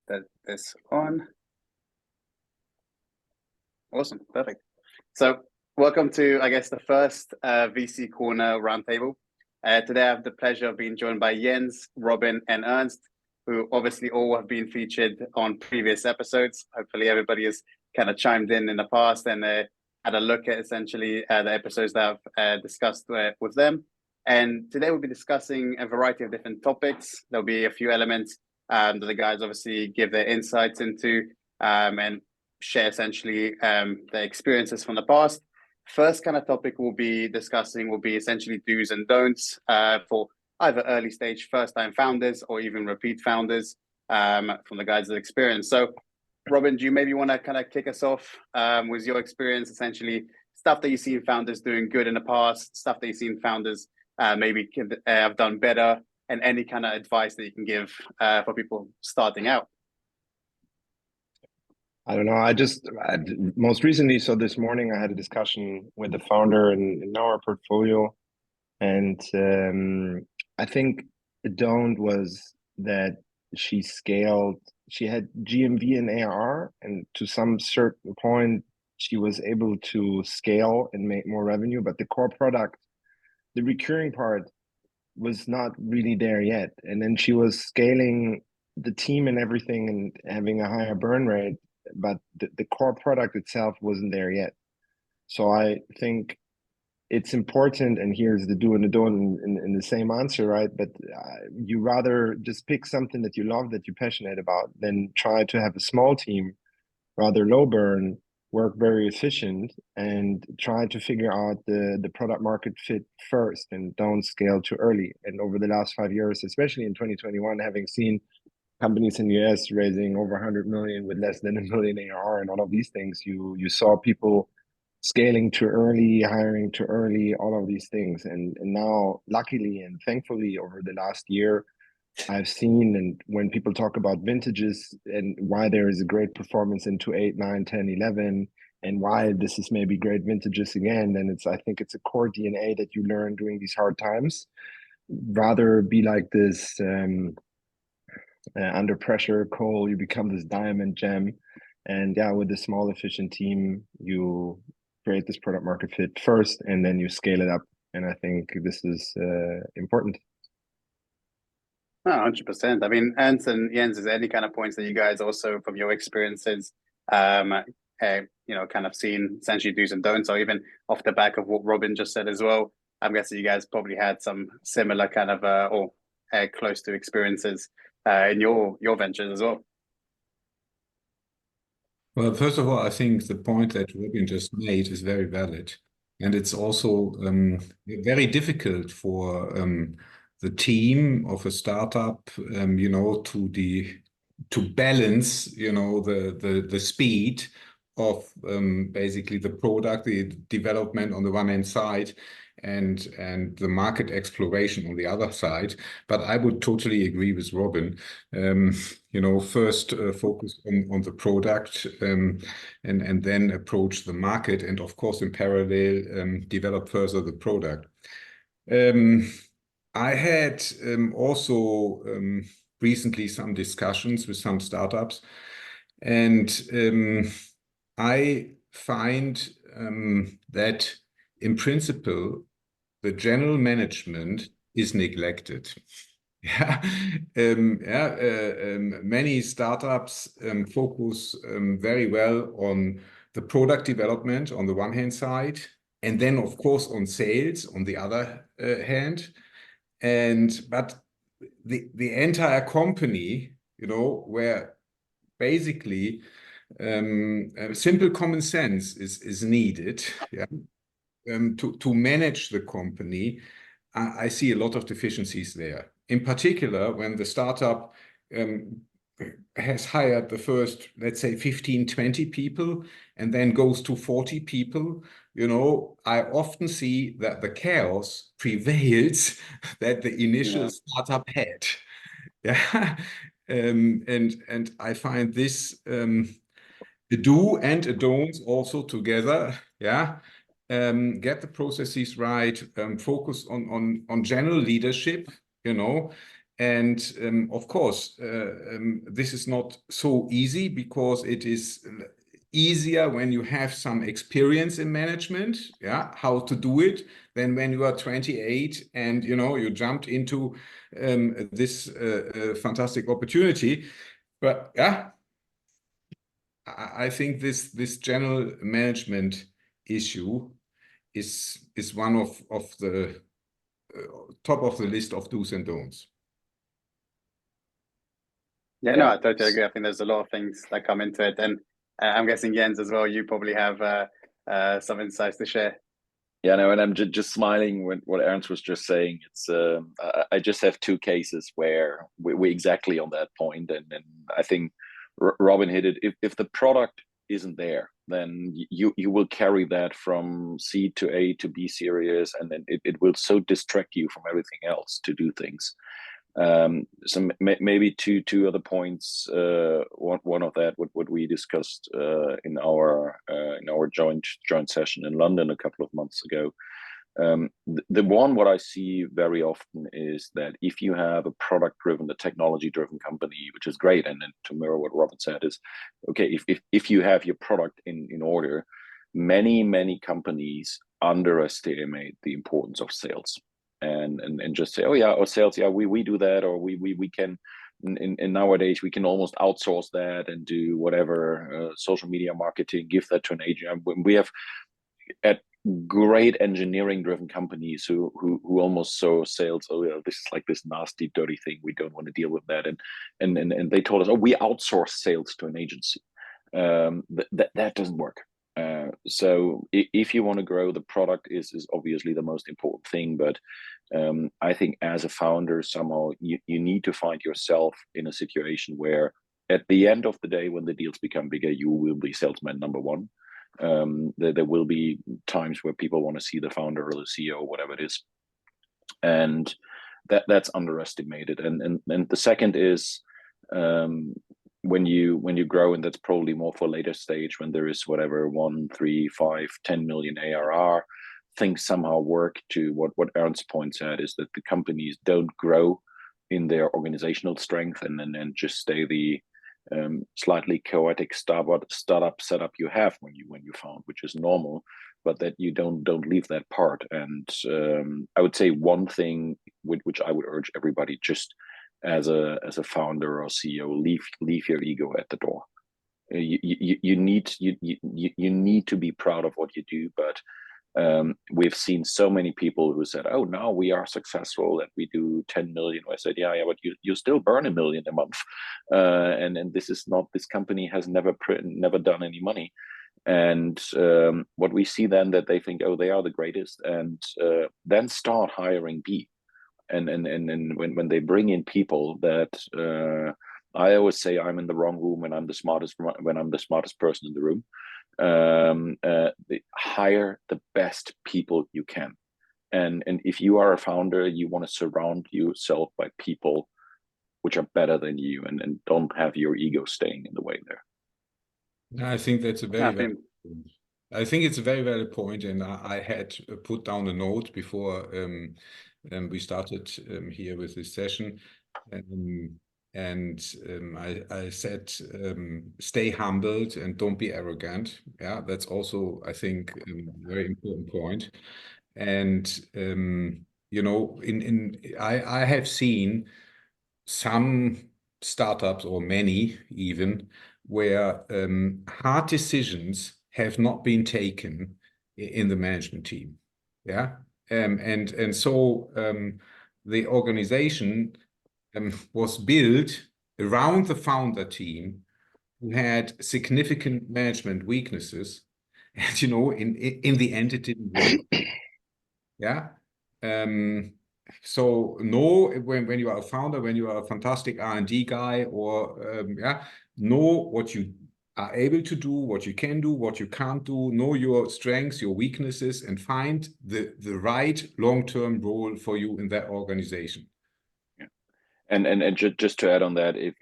that this on. Awesome, perfect. So welcome to, I guess, the first VC Corner Roundtable. Today I have the pleasure of being joined by Jens, Robin, and Ernst, who obviously all have been featured on previous episodes. Hopefully everybody has kind of chimed in the past and had a look at essentially the episodes that I've discussed with them. And today we'll be discussing a variety of different topics. There'll be a few elements that the guys obviously give their insights into and share essentially their experiences from the past. First kind of topic we'll be discussing will be essentially do's and don'ts for either early stage first time founders or even repeat founders from the guys' experience. So Robin, do you maybe want to kind of kick us off with your experience, essentially stuff that you've seen founders doing good in the past, stuff that you've seen founders maybe have done better, and any kind of advice that you can give for people starting out? I don't know. I most recently, so this morning I had a discussion with the founder in our portfolio, and I think the don't was that she scaled. She had GMV and ARR, and to some certain point, she was able to scale and make more revenue, but the core product, the recurring part, was not really there yet. And then she was scaling the team and everything and having a higher burn rate, but the core product itself wasn't there yet. So I think it's important, and here's the do and the don't in the same answer, right? But you rather just pick something that you love, that you're passionate about, than try to have a small team, rather low burn, work very efficient, and try to figure out the product market fit first, and don't scale too early. And over the last 5 years, especially in 2021, having seen companies in the US raising over 100 million with less than $1 million ARR and all of these things, you saw people scaling too early, hiring too early, all of these things. And now, luckily and thankfully, over the last year, I've seen, and when people talk about vintages and why there is a great performance into 8, 9, 10, 11, and why this is maybe great vintages again, then I think it's a core DNA that you learn during these hard times. Rather be like this under pressure coal, you become this diamond gem. And yeah, with a small efficient team, you create this product market fit first, and then you scale it up. And I think this is important. 100%. I mean, Ernst and Jens, is there any kind of points that you guys also, from your experiences, kind of seen essentially do's and don'ts, or even off the back of what Robin just said as well? I'm guessing you guys probably had some similar kind of or close to experiences in your ventures as well. Well, first of all, I think the point that Robin just made is very valid. And it's also very difficult for the team of a startup, to balance, the speed of basically the product, the development on the one hand side, and the market exploration on the other side. But I would totally agree with Robin. First focus on the product and then approach the market, and of course in parallel develop further the product. I had also recently some discussions with some startups, and I find that in principle the general management is neglected. Many startups focus very well on the product development on the one hand side, and then of course on sales on the other hand. But the entire company, where basically simple common sense is needed, to manage the company. I see a lot of deficiencies there. In particular, when the startup has hired the first, let's say, 15, 20 people, and then goes to 40 people, I often see that the chaos prevails that the initial startup had. And I find this a do and a don't also together. Get the processes right, focus on general leadership, And of course, this is not so easy, because it is easier when you have some experience in management, yeah, how to do it, than when you are 28 and you jumped into this fantastic opportunity. But yeah, I think this general management issue is one of the top of the list of do's and don'ts. Yeah, no, I totally agree. I think there's a lot of things that come into it, and I'm guessing Jens as well. You probably have some insights to share. Yeah, no, and I'm just smiling when what Ernst was just saying. It's I just have two cases where we exactly on that point, and I think Robin hit it. If the product isn't there, then you will carry that from C to A to B series, and then it will so distract you from everything else to do things. So maybe two other points. One of that what we discussed in our joint session in London a couple of months ago. The one what I see very often is that if you have a product-driven, a technology-driven company, which is great, and then to mirror what Robin said is, okay, if you have your product in order, many companies underestimate the importance of sales. And just say, oh yeah, or sales, yeah, we do that, or we can, and nowadays we can almost outsource that and do whatever social media marketing, give that to an agent. We have at great engineering driven companies who almost saw sales, oh yeah, this is like this nasty dirty thing, we don't want to deal with that, and they told us, oh, we outsource sales to an agency. That doesn't work. So if you want to grow, the product is obviously the most important thing, but I think as a founder, somehow you need to find yourself in a situation where at the end of the day, when the deals become bigger, you will be salesman number one. There will be times where people want to see the founder or the CEO, whatever it is, and that's underestimated. And the second is when you grow, and that's probably more for later stage, when there is whatever 1, 3, 5, 10 million ARR, things somehow work to what Ernst points out is that the companies don't grow in their organizational strength and then just stay the slightly chaotic startup setup you have when you found, which is normal, but that you don't leave that part. And I would say one thing which I would urge everybody, just as a founder or CEO, leave your ego at the door. You need to be proud of what you do, but we've seen so many people who said, oh, now we are successful and we do 10 million. I said, yeah, but you still burn $1 million a month, and this company has never done any money. And what we see then, that they think, oh, they are the greatest, and then start hiring B. And when they bring in people that I always say, I'm in the wrong room when I'm the smartest person in the room. They hire the best people you can, and if you are a founder, you want to surround yourself by people which are better than you, and don't have your ego staying in the way there. I think that's a very I think it's a very valid point, and I had put down a note before we started here with this session, and I said, stay humbled and don't be arrogant. Yeah, that's also, I think, a very important point. And I have seen some startups, or many even, where hard decisions have not been taken in the management team. Yeah, and so the organization was built around the founder team, who had significant management weaknesses, and in the end it didn't work. Yeah. So when you are a founder, when you are a fantastic R&D guy, or know what you are able to do, what you can do, what you can't do, know your strengths, your weaknesses, and find the right long-term role for you in that organization. And just to add on that, if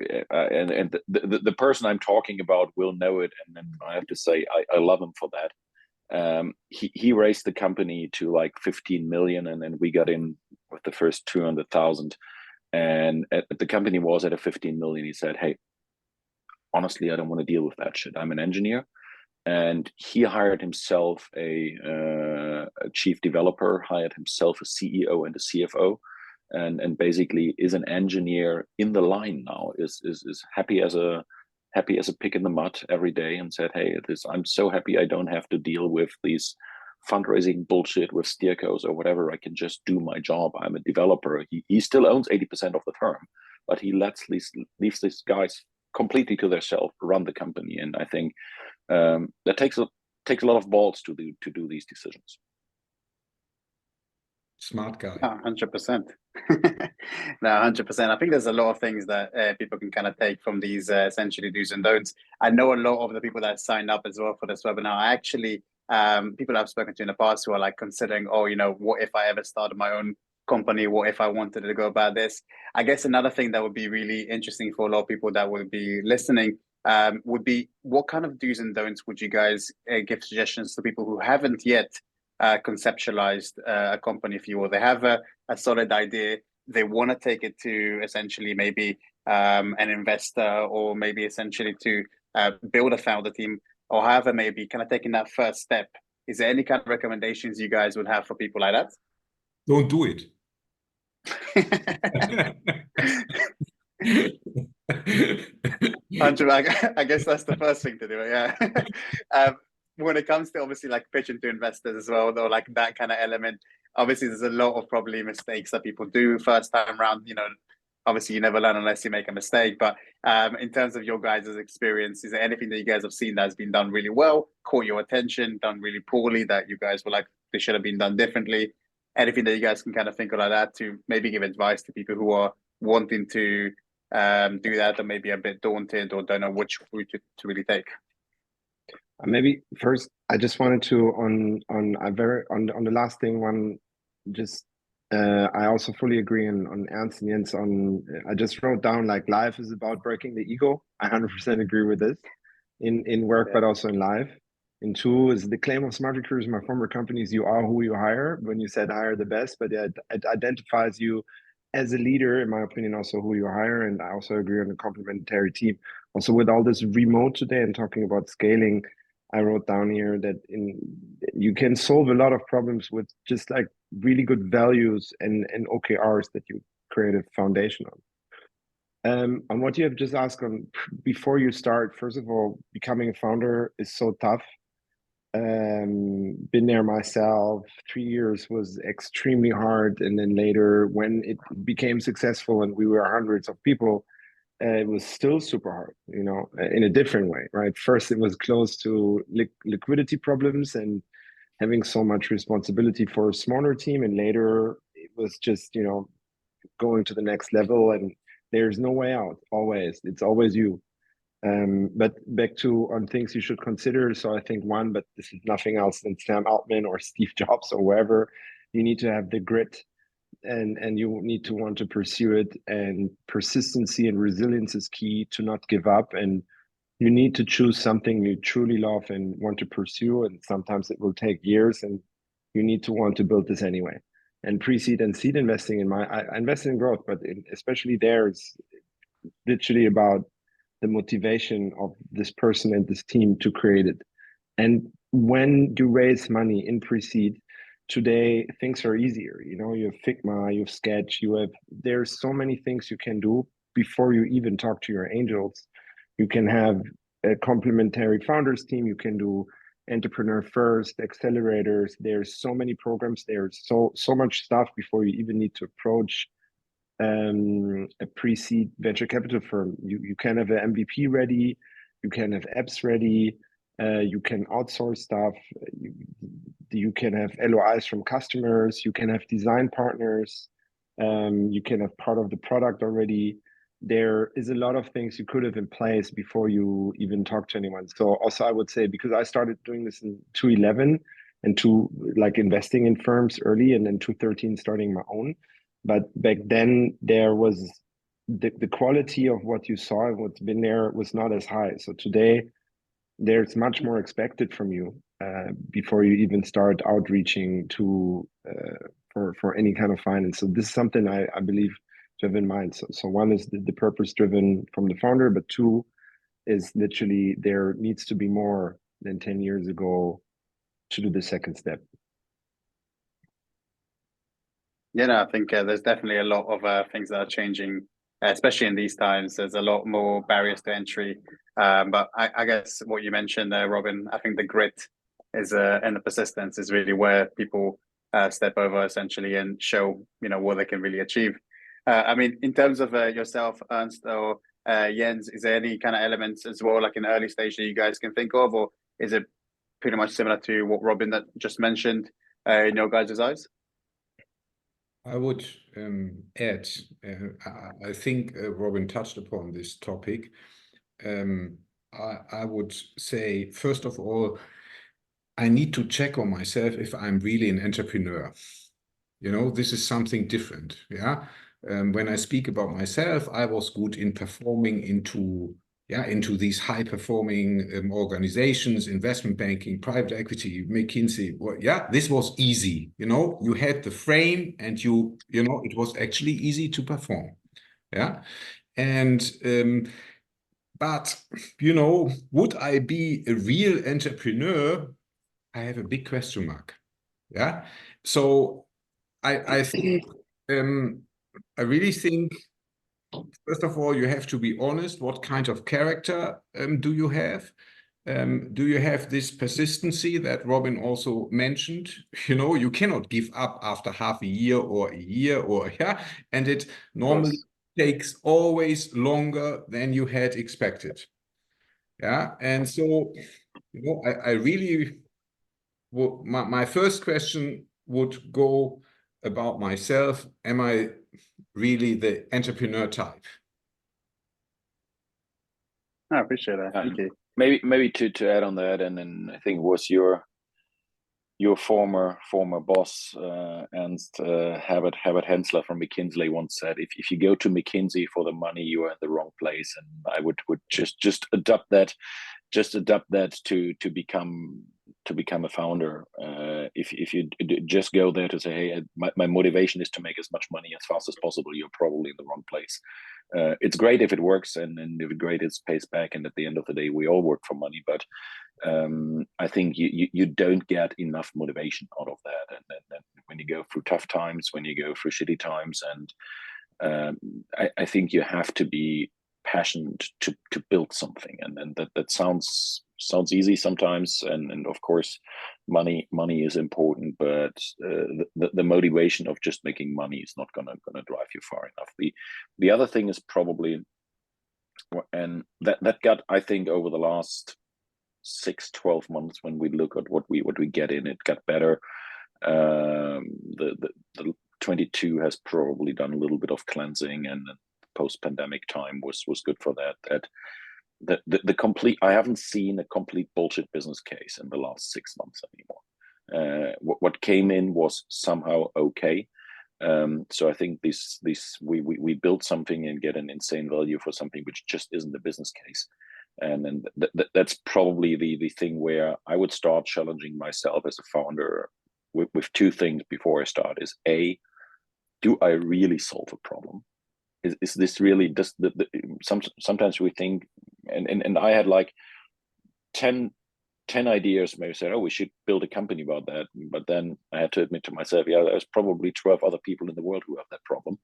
the person I'm talking about will know it, and then I have to say I love him for that. He raised the company to like 15 million, and then we got in with the first 200,000. And the company was at a 15 million. He said, hey, honestly, I don't want to deal with that shit. I'm an engineer. And he hired himself a chief developer, hired himself a CEO and a CFO, and basically is an engineer in the line now, is happy as a pig in the mud every day, and said, hey, I'm so happy I don't have to deal with these fundraising bullshit with steercos or whatever. I can just do my job. I'm a developer. He still owns 80% of the firm, but he leaves these guys completely to themselves, run the company. And I think that takes a lot of balls to do these decisions. Smart guy. 100%. No, 100%. I think there's a lot of things that people can kind of take from these essentially do's and don'ts. I know a lot of the people that signed up as well for this webinar are actually people I've spoken to in the past who are like considering, oh, what if I ever started my own company? What if I wanted to go about this? I guess another thing that would be really interesting for a lot of people that would be listening would be, what kind of do's and don'ts would you guys give suggestions to people who haven't yet conceptualized a company, if you will? They have a solid idea. They want to take it to essentially maybe an investor, or maybe essentially to build a founder team, or however, maybe kind of taking that first step. Is there any kind of recommendations you guys would have for people like that? Don't do it. Andrew, I guess that's the first thing to do. Yeah. When it comes to obviously like pitching to investors as well, though, like that kind of element, obviously there's a lot of probably mistakes that people do first time around. Obviously you never learn unless you make a mistake. But in terms of your guys' experience, is there anything that you guys have seen that has been done really well, caught your attention, done really poorly, that you guys were like, they should have been done differently? Anything that you guys can kind of think of like that to maybe give advice to people who are wanting to do that, or maybe a bit daunted or don't know which route to really take? Maybe first, I just wanted to on the last thing, I also fully agree on Ernst and Jens I just wrote down, like, life is about breaking the ego. I 100% agree with this in work, but also in life. And two is the claim of smart recruiters in my former companies: you are who you hire. When you said hire the best, but it identifies you as a leader, in my opinion, also who you hire. And I also agree on the complementary team. Also, with all this remote today and talking about scaling, I wrote down here that you can solve a lot of problems with just like really good values and OKRs that you create a foundation on. On what you have just asked on before you start, first of all, becoming a founder is so tough. Been there myself. 3 years was extremely hard, and then later when it became successful and we were hundreds of people, it was still super hard, in a different way, right? First, it was close to liquidity problems and having so much responsibility for a smaller team. And later it was just, going to the next level, and there's no way out. It's always you. But back to on things you should consider. So I think one, but this is nothing else than Sam Altman or Steve Jobs or wherever, you need to have the grit, and you need to want to pursue it, and persistency and resilience is key to not give up. And you need to choose something you truly love and want to pursue, and sometimes it will take years, and you need to want to build this anyway. And pre-seed and seed investing, I invested in growth, but especially there, it's literally about the motivation of this person and this team to create it. And when you raise money in pre-seed, today things are easier. You have Figma, you have Sketch, there's so many things you can do before you even talk to your angels. You can have a complementary founders team, you can do entrepreneur first, accelerators. There's so many programs, there's so much stuff before you even need to approach a pre-seed venture capital firm. You can have an MVP ready, you can have apps ready, you can outsource stuff, you can have LOIs from customers, you can have design partners, you can have part of the product already. There is a lot of things you could have in place before you even talk to anyone. So also I would say, because I started doing this in 2011 and investing in firms early, and then 2013 starting my own. But back then there was the quality of what you saw and what's been there was not as high. So today there's much more expected from you before you even start outreaching to for any kind of finance. So this is something I believe mind. So one is the purpose driven from the founder, but two is literally there needs to be more than 10 years ago to do the second step. Yeah, no, I think there's definitely a lot of things that are changing, especially in these times. There's a lot more barriers to entry. But I guess what you mentioned there, Robin, I think the grit is and the persistence is really where people step over essentially and show, what they can really achieve. I mean, in terms of yourself, Ernst or Jens, is there any kind of elements as well, like in early stage that you guys can think of, or is it pretty much similar to what Robin that just mentioned in your guys' eyes? I would add, I think Robin touched upon this topic. I would say, first of all, I need to check on myself if I'm really an entrepreneur. This is something different. Yeah. When I speak about myself, I was good in performing into these high-performing organizations, investment banking, private equity, McKinsey. Well, yeah, this was easy. You had the frame, and it was actually easy to perform. Yeah, and but would I be a real entrepreneur? I have a big question mark. Yeah, so I think I really think. First of all, you have to be honest. What kind of character do you have? Do you have this persistency that Robin also mentioned? You cannot give up after half a year or and it normally takes always longer than you had expected. Yeah, and so I really my first question would go about myself. Am I really the entrepreneur type? I appreciate that. Thank you. Maybe to add on that, and then I think it was your former boss, Ernst Herbert Hensler from McKinsey once said, if you go to McKinsey for the money, you are in the wrong place. And I would just adopt that to become a founder. If you just go there to say, hey, my motivation is to make as much money as fast as possible, you're probably in the wrong place. It's great if it works, and if it's great, it pays back. And at the end of the day, we all work for money, but I think you don't get enough motivation out of that. And when you go through tough times, when you go through shitty times, and I think you have to be passionate to build something, and that sounds easy sometimes, and of course money is important, but the motivation of just making money is not gonna drive you far enough. The other thing is probably, and that got, I think, over the last 6-12 months, when we look at what we get in, it got better. The 22 has probably done a little bit of cleansing, and post-pandemic time was good for that. The complete, I haven't seen a complete bullshit business case in the last 6 months anymore. What came in was somehow okay. So I think we built something and get an insane value for something which just isn't a business case. And then that's probably the thing where I would start challenging myself as a founder with two things before I start: is A, do I really solve a problem? Is this really just sometimes we think, and I had like 10 ideas, maybe said, oh, we should build a company about that. But then I had to admit to myself, yeah, there's probably 12 other people in the world who have that problem,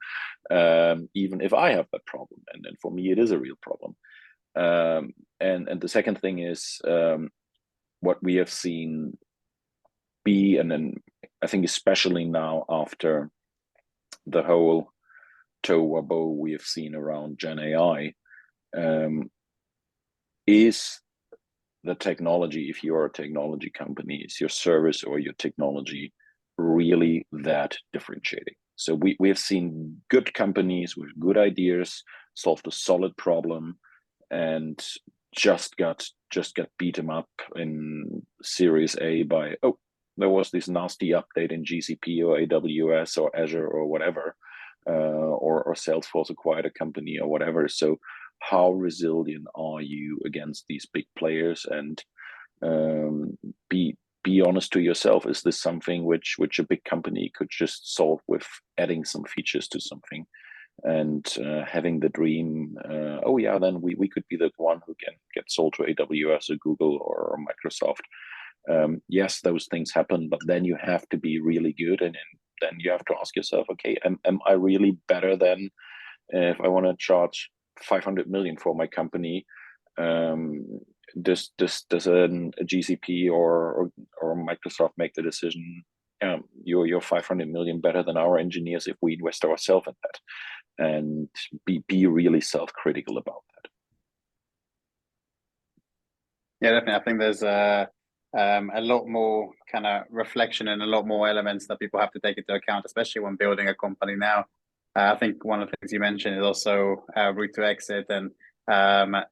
even if I have that problem. And then for me, it is a real problem. And the second thing is what we have seen be, and then I think especially now after the whole tohuwabohu we have seen around Gen AI, is the technology, if you're a technology company, is your service or your technology really that differentiating? So we have seen good companies with good ideas solved a solid problem and just got beaten up in Series A by, oh, there was this nasty update in GCP or AWS or Azure or whatever, or Salesforce acquired a company or whatever. So how resilient are you against these big players? And be honest to yourself. Is this something which a big company could just solve with adding some features to something? and having the dream, oh yeah, then we could be the one who can get sold to AWS or Google or Microsoft. Yes, those things happen, but then you have to be really good, and then you have to ask yourself, okay, am I really better than if I want to charge 500 million for my company? Does a GCP or Microsoft make the decision? You're 500 million better than our engineers if we invest ourselves in that, and be really self-critical about that. Yeah, definitely. I think there's a lot more kind of reflection and a lot more elements that people have to take into account, especially when building a company now. I think one of the things you mentioned is also route to exit and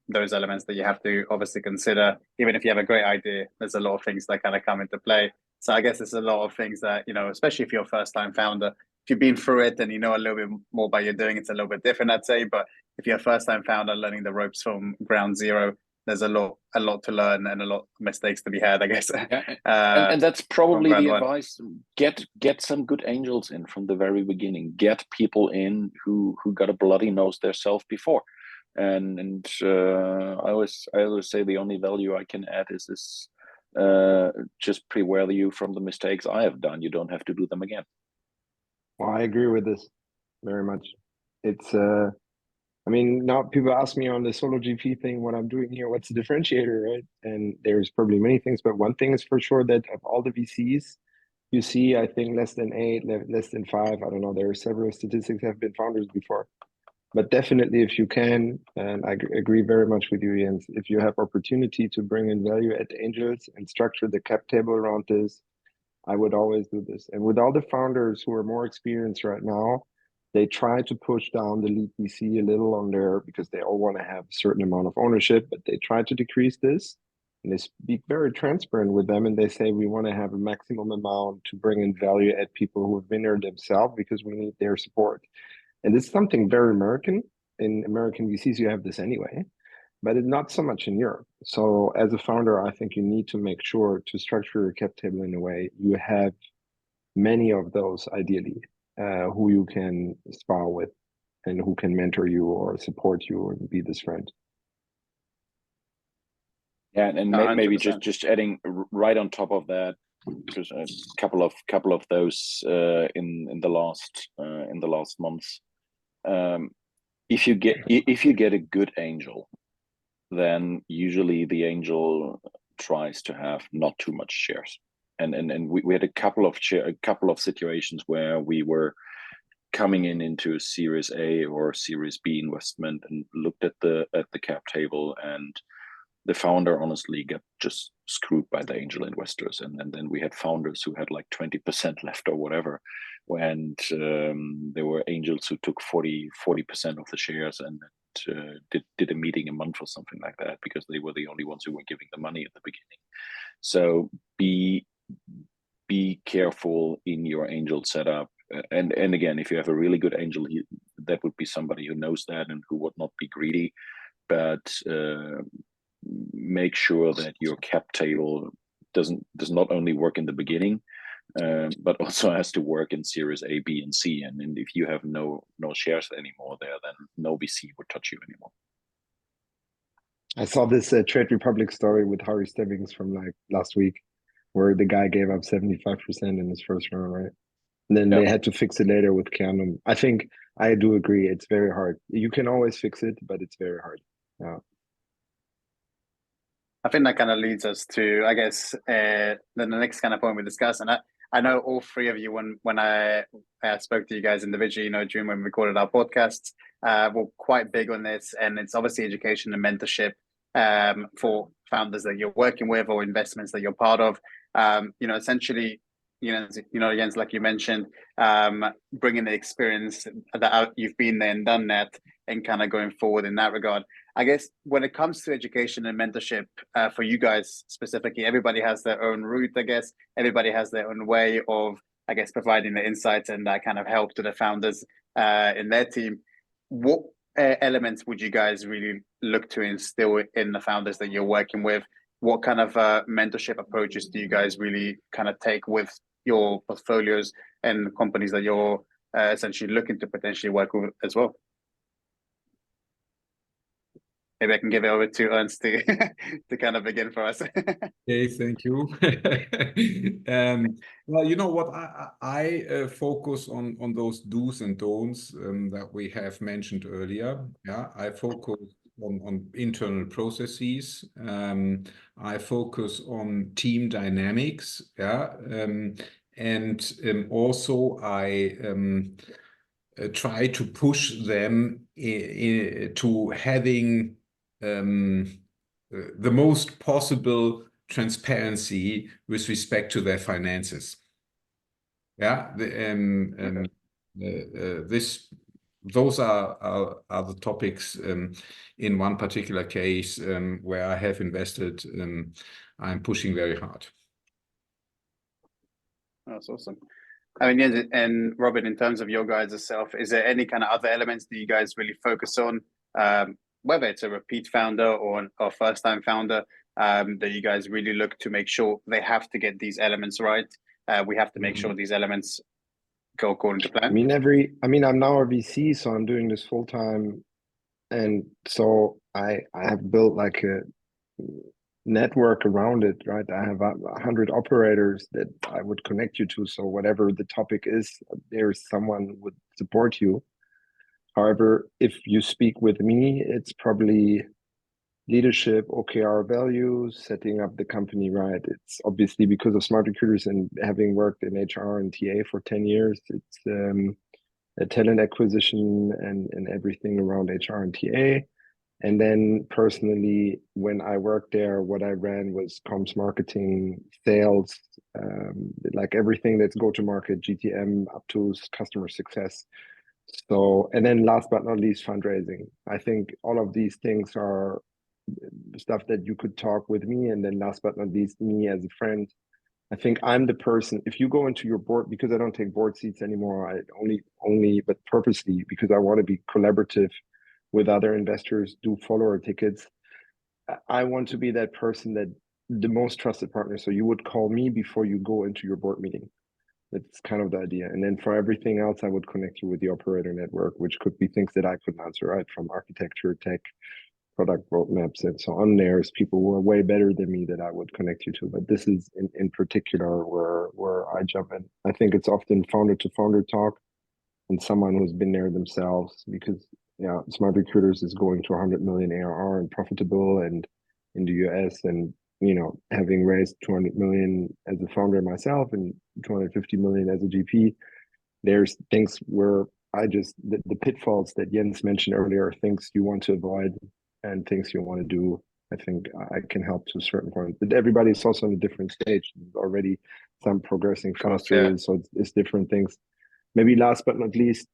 those elements that you have to obviously consider. Even if you have a great idea, there's a lot of things that kind of come into play. So I guess there's a lot of things that, especially if you're a first-time founder, if you've been through it and you know a little bit more about your doing, it's a little bit different, I'd say. But if you're a first-time founder learning the ropes from ground zero, there's a lot to learn and a lot of mistakes to be had, I guess. Yeah. And that's probably the advice. Get some good angels in from the very beginning. Get people in who got a bloody nose themselves before. And I always say the only value I can add is this: just prepare you from the mistakes I have done. You don't have to do them again. Well, I agree with this very much. It's now people ask me on the solo GP thing, what I'm doing here, what's the differentiator, right? And there's probably many things, but one thing is for sure that of all the VCs you see, I think less than 8, less than 5, I don't know, there are several statistics have been founders before. But definitely if you can, and I agree very much with you, Jens, if you have opportunity to bring in value at angels and structure the cap table around this, I would always do this. And with all the founders who are more experienced right now, they try to push down the lead VC a little on there because they all want to have a certain amount of ownership, but they try to decrease this. And they speak very transparent with them and they say, we want to have a maximum amount to bring in value at people who have been there themselves because we need their support. And it's something very American. In American VCs, you have this anyway, but it's not so much in Europe. So as a founder, I think you need to make sure to structure your cap table in a way you have many of those ideally who you can spar with and who can mentor you or support you and be this friend. Yeah, and maybe just adding right on top of that, there's a couple of those in the last months. If you get a good angel, then usually the angel tries to have not too much shares. And we had a couple of situations where we were coming into Series A or Series B investment and looked at the cap table, and the founder honestly got just screwed by the angel investors. And then we had founders who had like 20% left or whatever, and there were angels who took 40% of the shares and did a meeting a month or something like that because they were the only ones who were giving the money at the beginning. So be careful in your angel setup. And again, if you have a really good angel, that would be somebody who knows that and who would not be greedy, but make sure that your cap table does not only work in the beginning, but also has to work in Series A, B, and C. And if you have no shares anymore there, then no VC would touch you anymore. I saw this Trade Republic story with Harry Stebbings from like last week, where the guy gave up 75% in his first round, right? And then they had to fix it later with Keanu. I think I do agree. It's very hard. You can always fix it, but it's very hard. Yeah. I think that kind of leads us to, I guess, the next kind of point we discuss. And I know all three of you, when I spoke to you guys individually, during when we recorded our podcasts, were quite big on this. And it's obviously education and mentorship for founders that you're working with or investments that you're part of. Essentially, Jens, like you mentioned, bringing the experience that you've been there and done that, and kind of going forward in that regard. I guess when it comes to education and mentorship for you guys specifically, everybody has their own route, I guess. Everybody has their own way of, I guess, providing the insights and that kind of help to the founders in their team. What elements would you guys really look to instill in the founders that you're working with? What kind of mentorship approaches do you guys really kind of take with your portfolios and companies that you're essentially looking to potentially work with as well? Maybe I can give it over to Ernst to to kind of begin for us. Okay, thank you. Well, you know what, I focus on those do's and don'ts that we have mentioned earlier. Yeah, I focus on internal processes. I focus on team dynamics. Yeah, and also I try to push them to having the most possible transparency with respect to their finances. Yeah, those are the topics in one particular case where I have invested. I'm pushing very hard. That's awesome. I mean, yeah, and Robin, in terms of your guys' self, is there any kind of other elements that you guys really focus on, whether it's a repeat founder or a first-time founder, that you guys really look to make sure they have to get these elements right? We have to make sure these elements go according to plan. I mean, I'm now a VC, so I'm doing this full time, and so I have built like a network around it, right? I have 100 operators that I would connect you to. So whatever the topic is, there's someone who would support you. However, if you speak with me, it's probably leadership, OKR values, setting up the company right. It's obviously because of Smart Recruiters and having worked in HR and TA for 10 years, it's a talent acquisition and everything around HR and TA. And then personally, when I worked there, what I ran was comms marketing, sales, like everything that's go-to-market, GTM, up to customer success. So, and then last but not least, fundraising. I think all of these things are stuff that you could talk with me. And then last but not least, me as a friend. I think I'm the person, if you go into your board, because I don't take board seats anymore, I only, but purposely, because I want to be collaborative with other investors, do follower tickets. I want to be that person, that the most trusted partner. So you would call me before you go into your board meeting. That's kind of the idea. And then for everything else, I would connect you with the operator network, which could be things that I couldn't answer, right? From architecture, tech, product roadmaps, and so on. There's people who are way better than me that I would connect you to. But this is in particular where I jump in. I think it's often founder to founder talk and someone who's been there themselves, because yeah, Smart Recruiters is going to 100 million ARR and profitable, and in the US, and you know, having raised 200 million as a founder myself and 250 million as a GP, there's things where I just the pitfalls that Jens mentioned earlier are things you want to avoid and things you want to do. I think I can help to a certain point, but everybody's also on a different stage. Already some progressing faster, yeah. So it's different things. Maybe last but not least,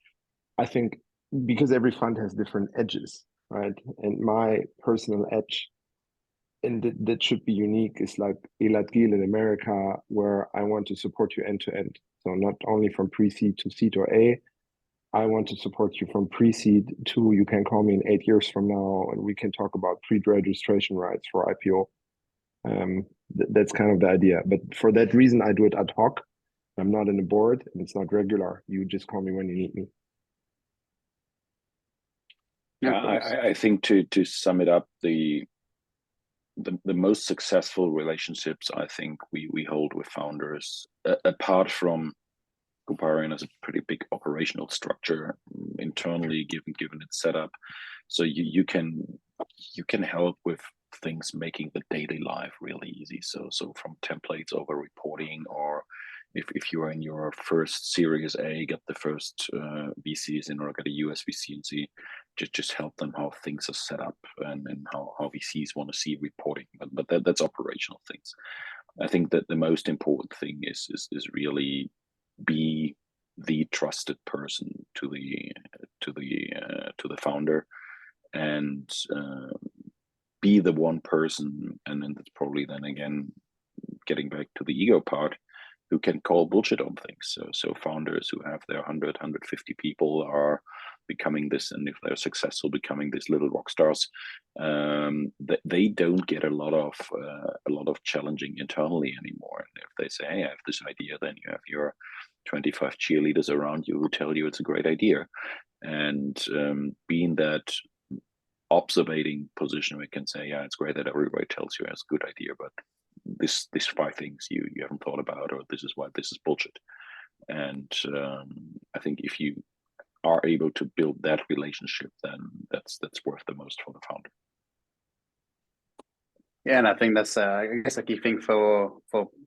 I think because every fund has different edges, right? And my personal edge, and that should be unique, is like Elad Gil in America, where I want to support you end to end. So not only from pre-seed to seed or A, I want to support you from pre-seed to, you can call me in 8 years from now and we can talk about pre-registration rights for IPO. That's kind of the idea. But for that reason, I do it ad hoc. I'm not in the board and it's not regular. You just call me when you need me. Yeah, I think to sum it up, the most successful relationships I think we hold with founders, apart from Cooperin as a pretty big operational structure internally, given its setup, so you can help with things making the daily life really easy. So from templates over reporting, or if you're in your first Series A, get the first VCs in, or get a US VC and see, just help them how things are set up and how VCs want to see reporting. But that's operational things. I think that the most important thing is really be the trusted person to the founder, and be the one person, and then that's probably then again getting back to the ego part, who can call bullshit on things. So founders who have their 150 people are becoming this, and if they're successful, becoming these little rock stars. They don't get a lot of challenging internally anymore. And if they say, "Hey, I have this idea," then you have your 25 cheerleaders around you who tell you it's a great idea. And being that observating position, we can say, yeah, it's great that everybody tells you it's a good idea, but this 5 things you haven't thought about, or this is why this is bullshit. And I think if you are able to build that relationship, then that's worth the most for the founder. Yeah, and I think that's I guess a key thing for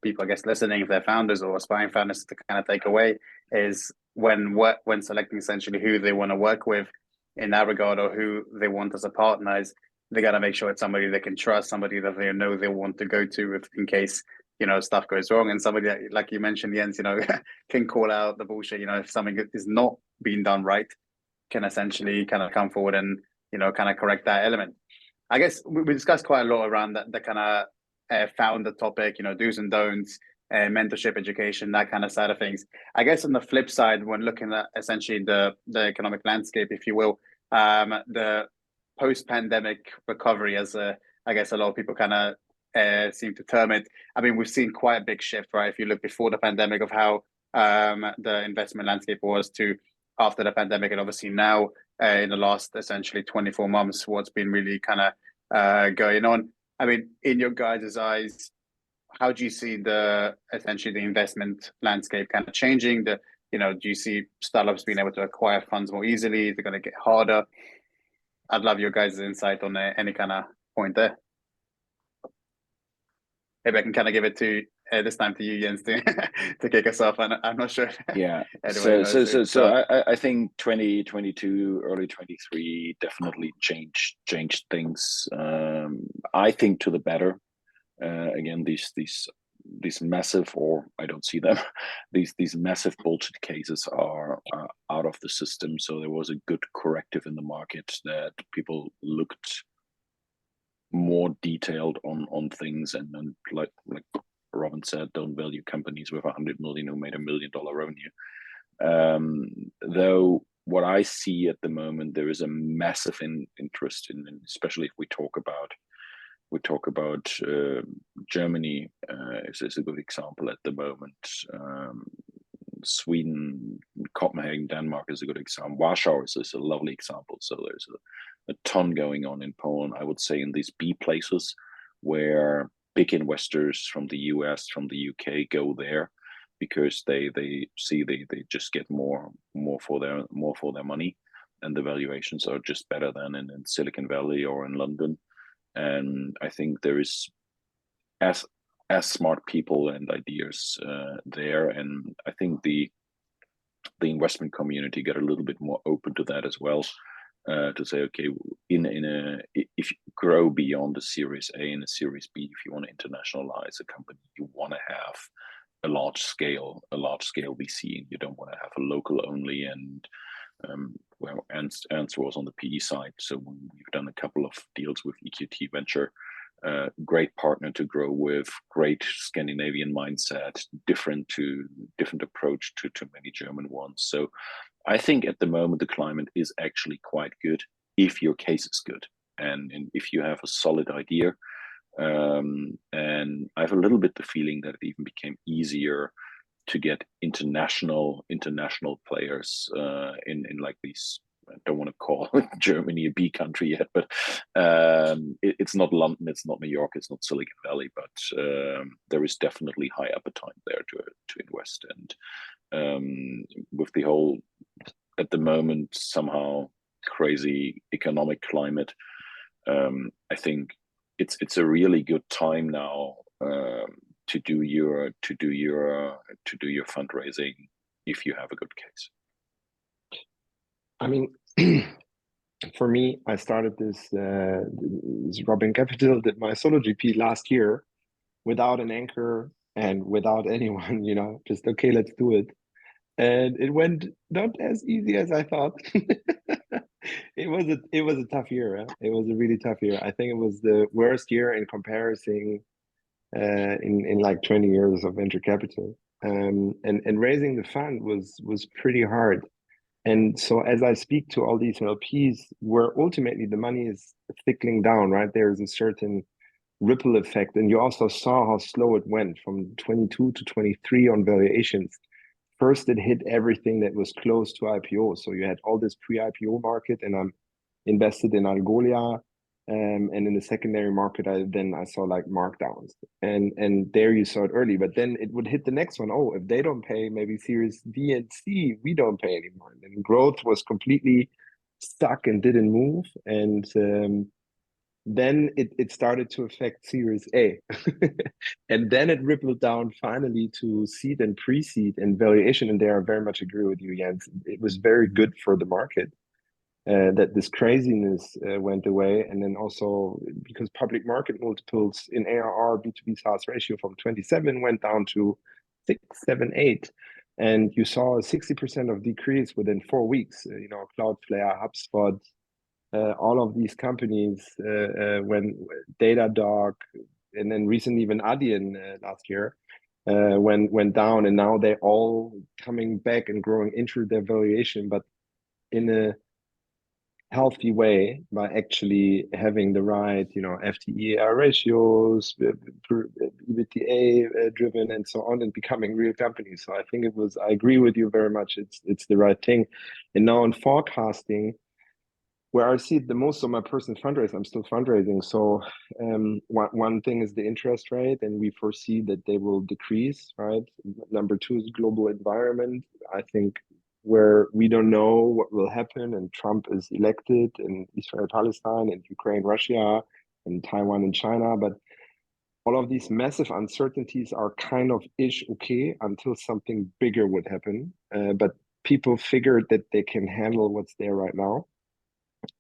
people, I guess, listening, if they're founders or aspiring founders, to kind of take away is when selecting essentially who they want to work with in that regard, or who they want as a partner, is they got to make sure it's somebody they can trust, somebody that they know they want to go to if in case, you know, stuff goes wrong, and somebody that, like you mentioned, Jens, you know, can call out the bullshit. You know, if something is not being done right, can essentially kind of come forward and, you know, kind of correct that element. I guess we discussed quite a lot around that kind of founder topic, you know, do's and don'ts, mentorship, education, that kind of side of things. I guess on the flip side, when looking at essentially the economic landscape, if you will, the post-pandemic recovery, as I guess a lot of people kind of seem to term it. I mean, we've seen quite a big shift, right? If you look before the pandemic of how the investment landscape was to after the pandemic, and obviously now in the last essentially 24 months, what's been really kind of going on. I mean, in your guys' eyes, how do you see essentially the investment landscape kind of changing? Do you see startups being able to acquire funds more easily? Is it going to get harder? I'd love your guys' insight on any kind of point there. Maybe I can kind of give it to this time to you, Jens, to kick us off. And I'm not sure. Yeah. I think 2022, early 23 definitely changed things. I think to the better. Again, these massive, or I don't see them, these massive bullshit cases are out of the system. So there was a good corrective in the market that people looked more detailed on things, and like Robin said, don't value companies with 100 million who made $1 million revenue. Though what I see at the moment, there is a massive interest in, especially if we talk about Germany is a good example at the moment. Sweden, Copenhagen, Denmark is a good example. Warsaw is a lovely example. So there's a ton going on in Poland, I would say, in these B places where big investors from the US, from the UK go there because they see they just get more for their money, and the valuations are just better than in Silicon Valley or in London. And I think there is as smart people and ideas there, and I think the investment community got a little bit more open to that as well. To say, okay, if you grow beyond the Series A and a Series B, if you want to internationalize a company, you want to have a large scale VC, and you don't want to have a local only. And well, Ernst was on the PE side, so we've done a couple of deals with EQT Venture. Great partner to grow with, great Scandinavian mindset, different approach to many German ones. So I think at the moment the climate is actually quite good if your case is good, and if you have a solid idea. And I have a little bit the feeling that it even became easier to get international players in like these. I don't want to call Germany a B country yet, but it's not London, it's not New York, it's not Silicon Valley, but there is definitely high appetite there to invest. And with the whole, at the moment, somehow crazy economic climate, I think it's a really good time now to do your fundraising if you have a good case. I mean, for me, I started this Robin Capital, did my solo GP last year without an anchor and without anyone, just okay, let's do it. And it went not as easy as I thought. It was a tough year. It was a really tough year. I think it was the worst year in comparison in like 20 years of venture capital. And raising the fund was pretty hard. And so as I speak to all these LPs, where ultimately the money is trickling down, right? There's a certain ripple effect. And you also saw how slow it went from 22 to 23 on valuations. first it hit everything that was close to IPO. So you had all this pre-IPO market, and I'm invested in Algolia. And in the secondary market, I saw like markdowns, and there you saw it early. But then it would hit the next one. Oh, if they don't pay, maybe Series D and C, we don't pay anymore. And growth was completely stuck and didn't move. And then it started to affect Series A. And then it rippled down finally to seed and pre-seed and valuation. And there I very much agree with you, Jens. It was very good for the market that this craziness went away. And then also because public market multiples in ARR B2B SaaS ratio from 27 went down to 6, 7, 8. And you saw a 60% of decrease within 4 weeks. Cloudflare, HubSpot, all of these companies, when Datadog, and then recently even Adyen last year, went down, and now they're all coming back and growing into their valuation, but in a healthy way by actually having the right, FTE ratios, EBITDA driven, and so on, and becoming real companies. So I think I agree with you very much. It's the right thing. And now in forecasting, where I see the most of my personal fundraising, I'm still fundraising. So one thing is the interest rate, and we foresee that they will decrease, right? Number 2 is global environment. I think where we don't know what will happen, and Trump is elected, and Israel, Palestine, and Ukraine, Russia, and Taiwan and China. But all of these massive uncertainties are kind of okay until something bigger would happen. But people figured that they can handle what's there right now.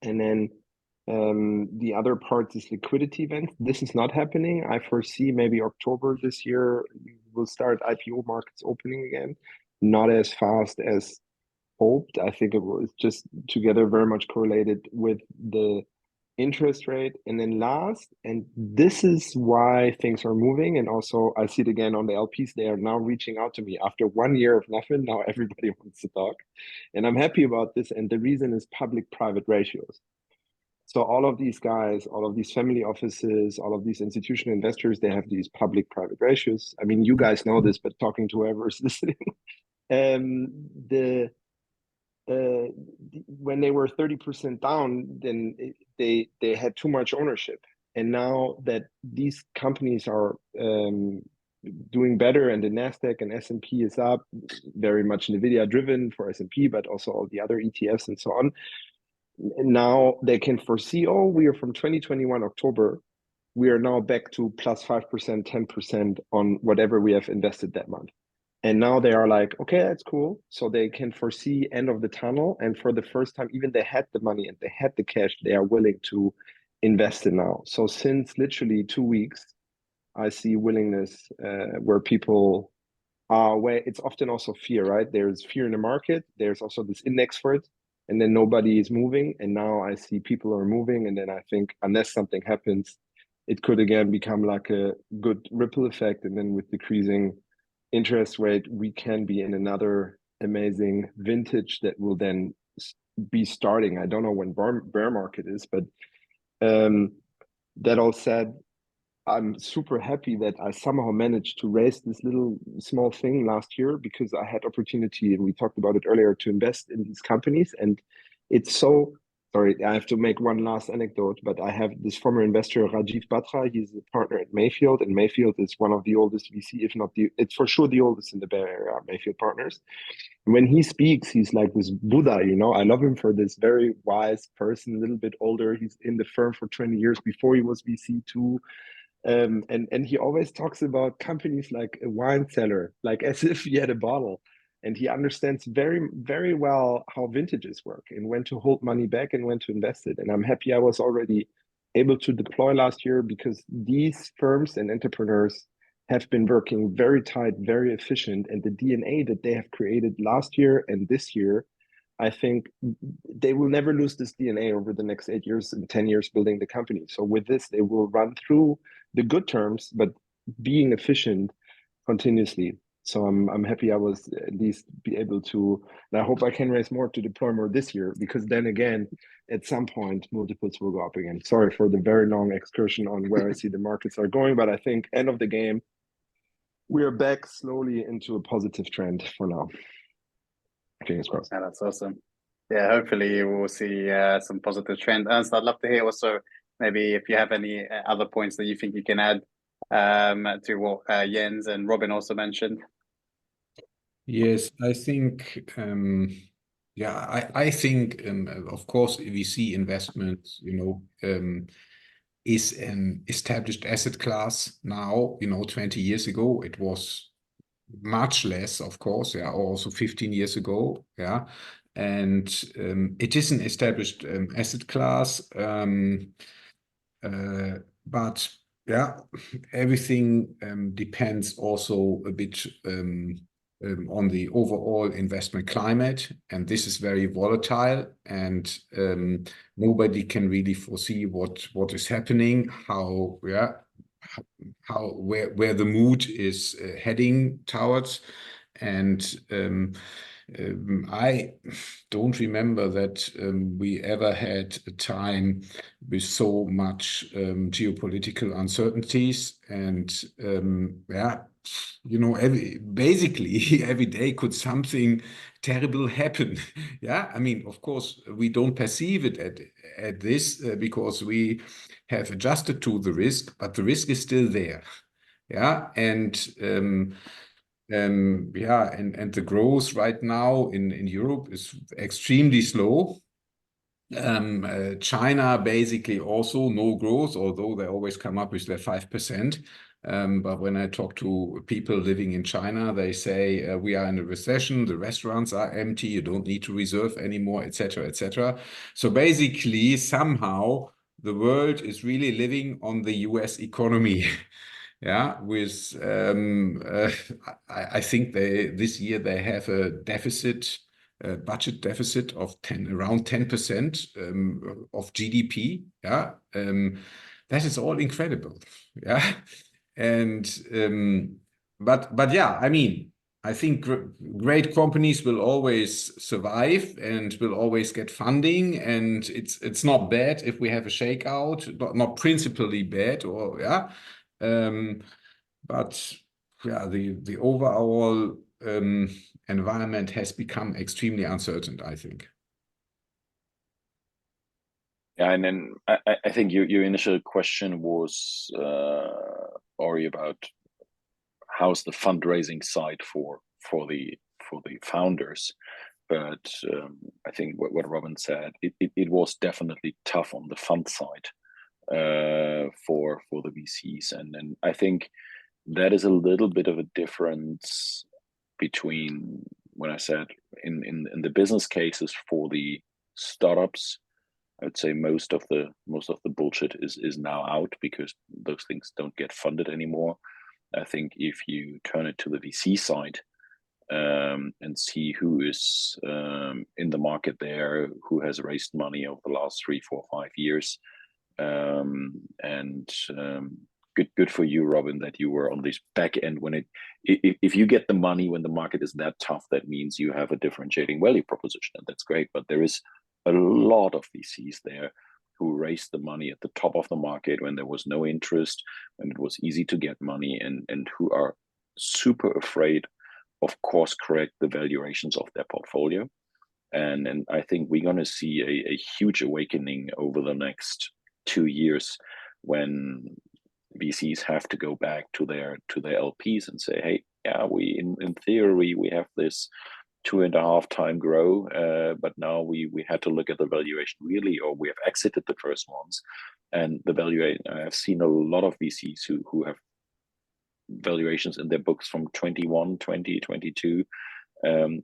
And then the other part is liquidity events. This is not happening. I foresee maybe October this year, we'll start IPO markets opening again, not as fast as hoped. I think it was just together very much correlated with the interest rate. And then last, and this is why things are moving, and also I see it again on the LPs, they are now reaching out to me after 1 year of nothing. Now everybody wants to talk, and I'm happy about this. And the reason is public-private ratios. So all of these guys, all of these family offices, all of these institutional investors, they have these public-private ratios. I mean, you guys know this, but talking to whoever's listening, when they were 30% down, then they had too much ownership. And now that these companies are doing better, and the Nasdaq and S&P is up, very much NVIDIA driven for S&P, but also all the other ETFs and so on. Now they can foresee, we are from 2021 October, we are now back to plus 5%, 10% on whatever we have invested that month. And now they are like, okay, that's cool. So they can foresee end of the tunnel. And for the first time, even they had the money and they had the cash, they are willing to invest in now. So since literally 2 weeks, I see willingness where people are aware. It's often also fear, right? There's fear in the market. There's also this index for it. And then nobody is moving. And now I see people are moving. And then I think unless something happens, it could again become like a good ripple effect. And then with decreasing interest rate, we can be in another amazing vintage that will then be starting. I don't know when bear market is, but that all said, I'm super happy that I somehow managed to raise this little small thing last year, because I had opportunity, and we talked about it earlier, to invest in these companies. And it's so, sorry, I have to make one last anecdote, but I have this former investor, Rajiv Batra. He's a partner at Mayfield, and Mayfield is one of the oldest VC, if not it's for sure the oldest in the Bay Area, Mayfield Partners. When he speaks, he's like this Buddha, I love him for this very wise person, a little bit older. He's in the firm for 20 years before he was VC too. And he always talks about companies like a wine cellar, like as if he had a bottle. And he understands very, very well how vintages work and when to hold money back and when to invest it. And I'm happy I was already able to deploy last year, because these firms and entrepreneurs have been working very tight, very efficient. And the DNA that they have created last year and this year, I think they will never lose this DNA over the next 8 years and 10 years building the company. So with this, they will run through the good terms, but being efficient continuously. So I'm happy I was at least be able to, and I hope I can raise more to deploy more this year, because then again, at some point, multiples will go up again. Sorry for the very long excursion on where I see the markets are going, but I think end of the game, we are back slowly into a positive trend for now. Fingers crossed. Yeah, that's awesome. Yeah, hopefully we'll see some positive trend. Ernst, I'd love to hear also maybe if you have any other points that you think you can add to what Jens and Robin also mentioned. Yes, I think, I think, of course, VC investment, is an established asset class now. 20 years ago, it was much less, of course, also 15 years ago, and it is an established asset class, but everything depends also a bit on the overall investment climate, and this is very volatile, and nobody can really foresee what is happening, where the mood is heading towards. And I don't remember that we ever had a time with so much geopolitical uncertainties, and basically every day could something terrible happen. I mean, of course, we don't perceive it at this because we have adjusted to the risk, but the risk is still there. And the growth right now in Europe is extremely slow. China basically also no growth, although they always come up with their 5%. But when I talk to people living in China, they say we are in a recession, the restaurants are empty, you don't need to reserve anymore, etc., etc. So basically, somehow the world is really living on the US economy. With I think this year they have a deficit. Budget deficit of around 10% of GDP. That is all incredible. And but I mean, I think great companies will always survive and will always get funding, and it's not bad if we have a shakeout, not principally bad, but the overall environment has become extremely uncertain, I think. Yeah, and then I think your initial question was, Ori, about how's the fundraising side for the founders. But I think what Robin said, it was definitely tough on the fund side for the VCs, and I think that is a little bit of a difference between when I said in the business cases for the startups. I would say most of the bullshit is now out because those things don't get funded anymore. I think if you turn it to the VC side and see who is in the market there, who has raised money over the last 3, 4, 5 years, and good for you, Robin, that you were on this back end when if you get the money when the market is that tough, that means you have a differentiating value proposition, and that's great. But there is a lot of VCs there who raised the money at the top of the market when there was no interest, when it was easy to get money, and who are super afraid of course correct the valuations of their portfolio. And I think we're going to see a huge awakening over the next 2 years when VCs have to go back to their LPs and say, hey, we in theory we have this 2.5 time grow, but now we had to look at the valuation really, or we have exited the first ones, and the valuation. I've seen a lot of VCs who have valuations in their books from 21, 20, 22, and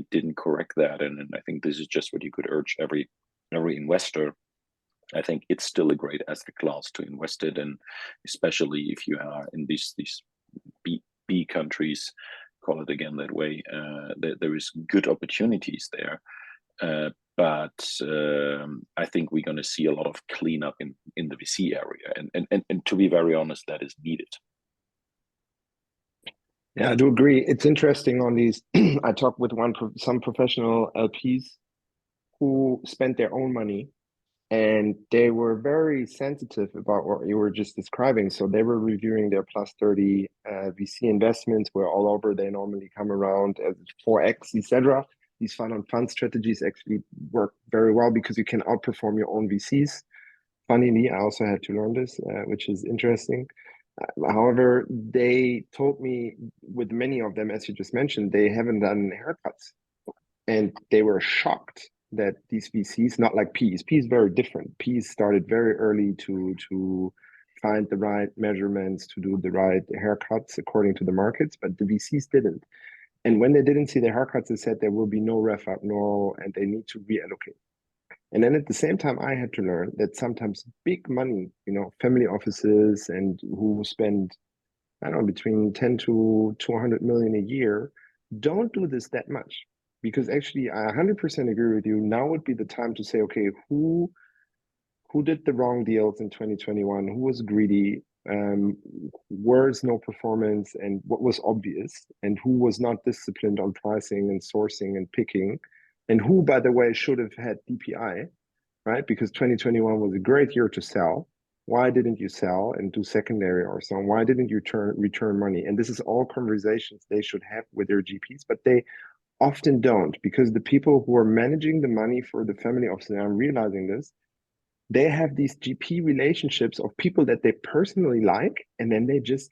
didn't correct that. And I think this is just what you could urge every investor. I think it's still a great asset class to invest in, and especially if you are in these B countries, call it again that way, there is good opportunities there. But I think we're going to see a lot of cleanup in the VC area, and to be very honest, that is needed. Yeah, I do agree. It's interesting on these. I talked with some professional LPs who spent their own money And they were very sensitive about what you were just describing. So they were reviewing their plus 30 VC investments, where all over they normally come around as 4x, etc. These fund-on-fund strategies actually work very well because you can outperform your own VCs. Funnily, I also had to learn this, which is interesting. However, they told me with many of them, as you just mentioned, they haven't done haircuts. And they were shocked that these VCs, not like Ps. P is very different. Ps started very early to find the right measurements, to do the right haircuts according to the markets, but the VCs didn't. And when they didn't see the haircuts, they said there will be no ref up, and they need to reallocate. And then at the same time, I had to learn that sometimes big money, family offices and who spend, I don't know, between 10 to 200 million a year, don't do this that much. Because actually, I 100% agree with you. Now would be the time to say, okay, who did the wrong deals in 2021? Who was greedy? Where's no performance? And what was obvious? And who was not disciplined on pricing and sourcing and picking? And who, by the way, should have had DPI, right? Because 2021 was a great year to sell. Why didn't you sell and do secondary or so? Why didn't you return money? And this is all conversations they should have with their GPs, but they often don't, because the people who are managing the money for the family office, and I'm realizing this, they have these GP relationships of people that they personally like, and then they just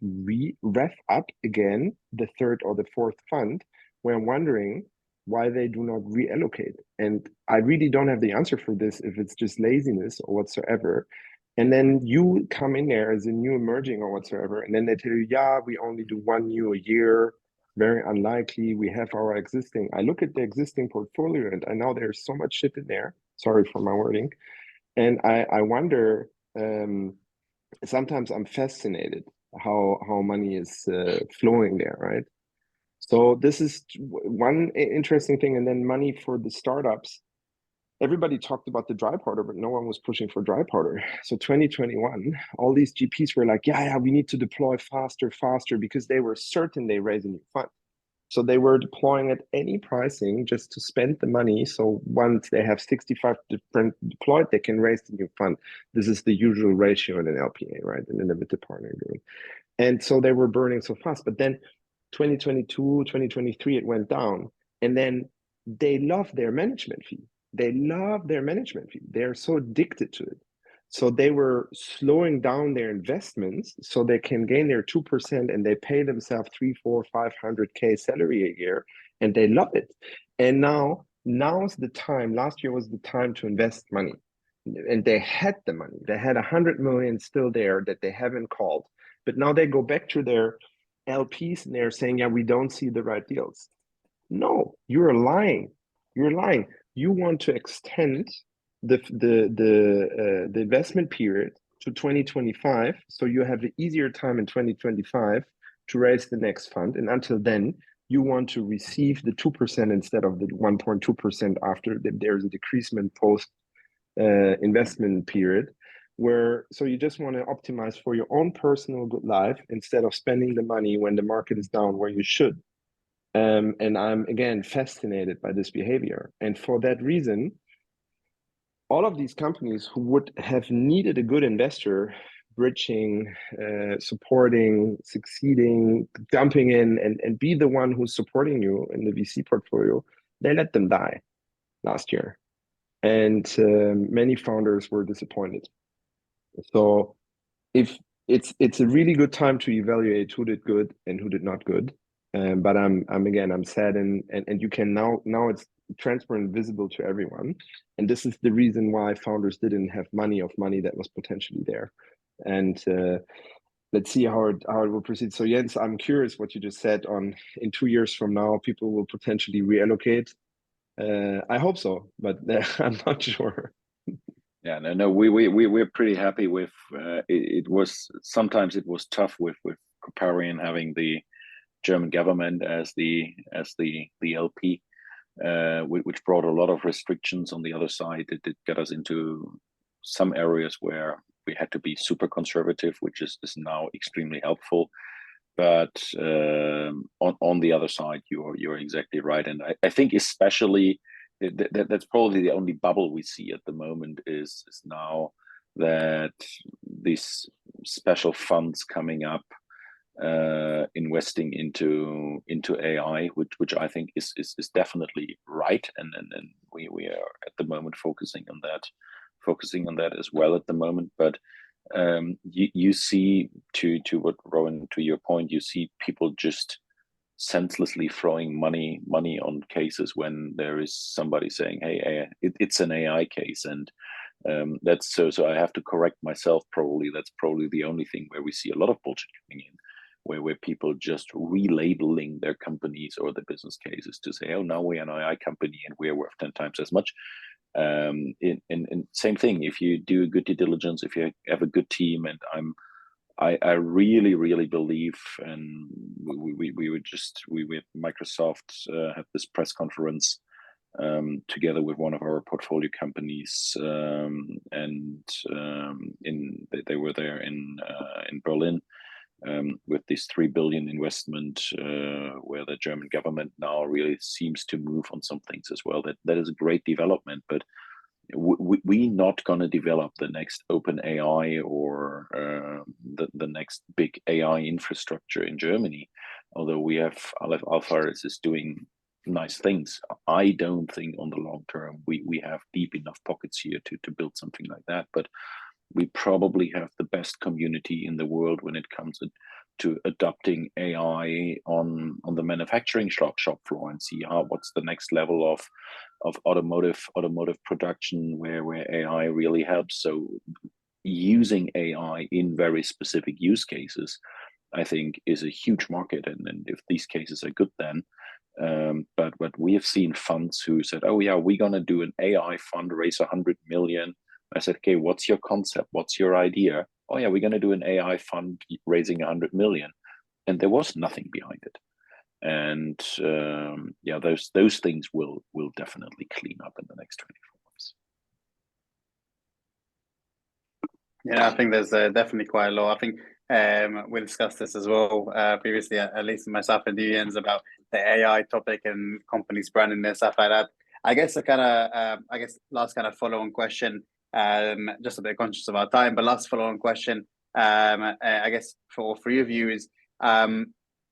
ref up again the third or the fourth fund, where I'm wondering why they do not reallocate. And I really don't have the answer for this, if it's just laziness or whatsoever. And then you come in there as a new emerging or whatsoever, and then they tell you, yeah, we only do one new a year. Very unlikely. We have our existing. I look at the existing portfolio and I know there's so much shit in there. Sorry for my wording. And I wonder, sometimes I'm fascinated how money is flowing there, right? So this is one interesting thing. And then money for the startups. Everybody talked about the dry powder, but no one was pushing for dry powder. So 2021, all these GPs were like, yeah, we need to deploy faster, because they were certain they raise a new fund. So they were deploying at any pricing just to spend the money. So once they have 65 different deployed, they can raise the new fund. This is the usual ratio in an LPA, right? In a limited partner agreement. And so they were burning so fast. But then 2022, 2023, it went down. And then they love their management fee. They're so addicted to it. So they were slowing down their investments so they can gain their 2%, and they pay themselves 300, 400, 500K salary a year, and they love it. And now's the time. Last year was the time to invest money, and they had the money. They had 100 million still there that they haven't called, but now they go back to their LPs and they're saying, yeah, we don't see the right deals. No, you're lying. You want to extend the investment period to 2025, so you have an easier time in 2025 to raise the next fund, and until then you want to receive the 2% instead of the 1.2% after there's a decreasement post investment period, so you just want to optimize for your own personal good life instead of spending the money when the market is down, where you should. And I'm, again, fascinated by this behavior. And for that reason, all of these companies who would have needed a good investor, bridging, supporting, succeeding, jumping in and be the one who's supporting you in the VC portfolio, they let them die last year. And many founders were disappointed. So if it's a really good time to evaluate who did good and who did not good. But I'm sad, and you can now it's transparent, visible to everyone, and this is the reason why founders didn't have money that was potentially there. And let's see how it will proceed. So Jens, I'm curious what you just said on in 2 years from now people will potentially reallocate. I hope so, but I'm not sure. Yeah, no, we're pretty happy with it was sometimes it was tough with Coparian having the German government as the LP, which brought a lot of restrictions. On the other side, it did get us into some areas where we had to be super conservative, which is now extremely helpful. But on the other side, you're exactly right, and I think especially that's probably the only bubble we see at the moment is now that these special funds coming up, investing into AI, which I think is definitely right, and we are at the moment focusing on that as well at the moment. But you see, to what Robin, to your point, you see people just senselessly throwing money on cases when there is somebody saying, hey, it's an AI case, and that's so I have to correct myself. Probably that's probably the only thing where we see a lot of bullshit coming in, where people just relabeling their companies or the business cases to say, oh, now we're an AI company and we're worth 10 times as much. In same thing, if you do good due diligence, if you have a good team, and I really believe, and we with Microsoft had this press conference together with one of our portfolio companies, and they were there in Berlin with this 3 billion investment, where the German government now really seems to move on some things as well. That is a great development, but we're not going to develop the next open AI or the next big AI infrastructure in Germany, although we have Aleph Alpha is doing nice things. I don't think on the long term we have deep enough pockets here to build something like that, but we probably have the best community in the world when it comes to adopting AI on the manufacturing shop floor, and see what's the next level of automotive production where AI really helps. So using AI in very specific use cases, I think, is a huge market, and if these cases are good, then but we have seen funds who said, oh yeah, we're gonna do an AI fund, raise 100 million. I said, okay, what's your concept? What's your idea? Oh yeah, we're going to do an AI fund raising 100 million. And there was nothing behind it. And yeah, those things will definitely clean up in the next 24 months. Yeah, I think there's definitely quite a lot. I think we discussed this as well previously, at least myself and Jens, about the AI topic and companies branding and stuff like that. I guess last kind of follow-on question, just a bit conscious of our time, but last follow-on question, I guess for all three of you is,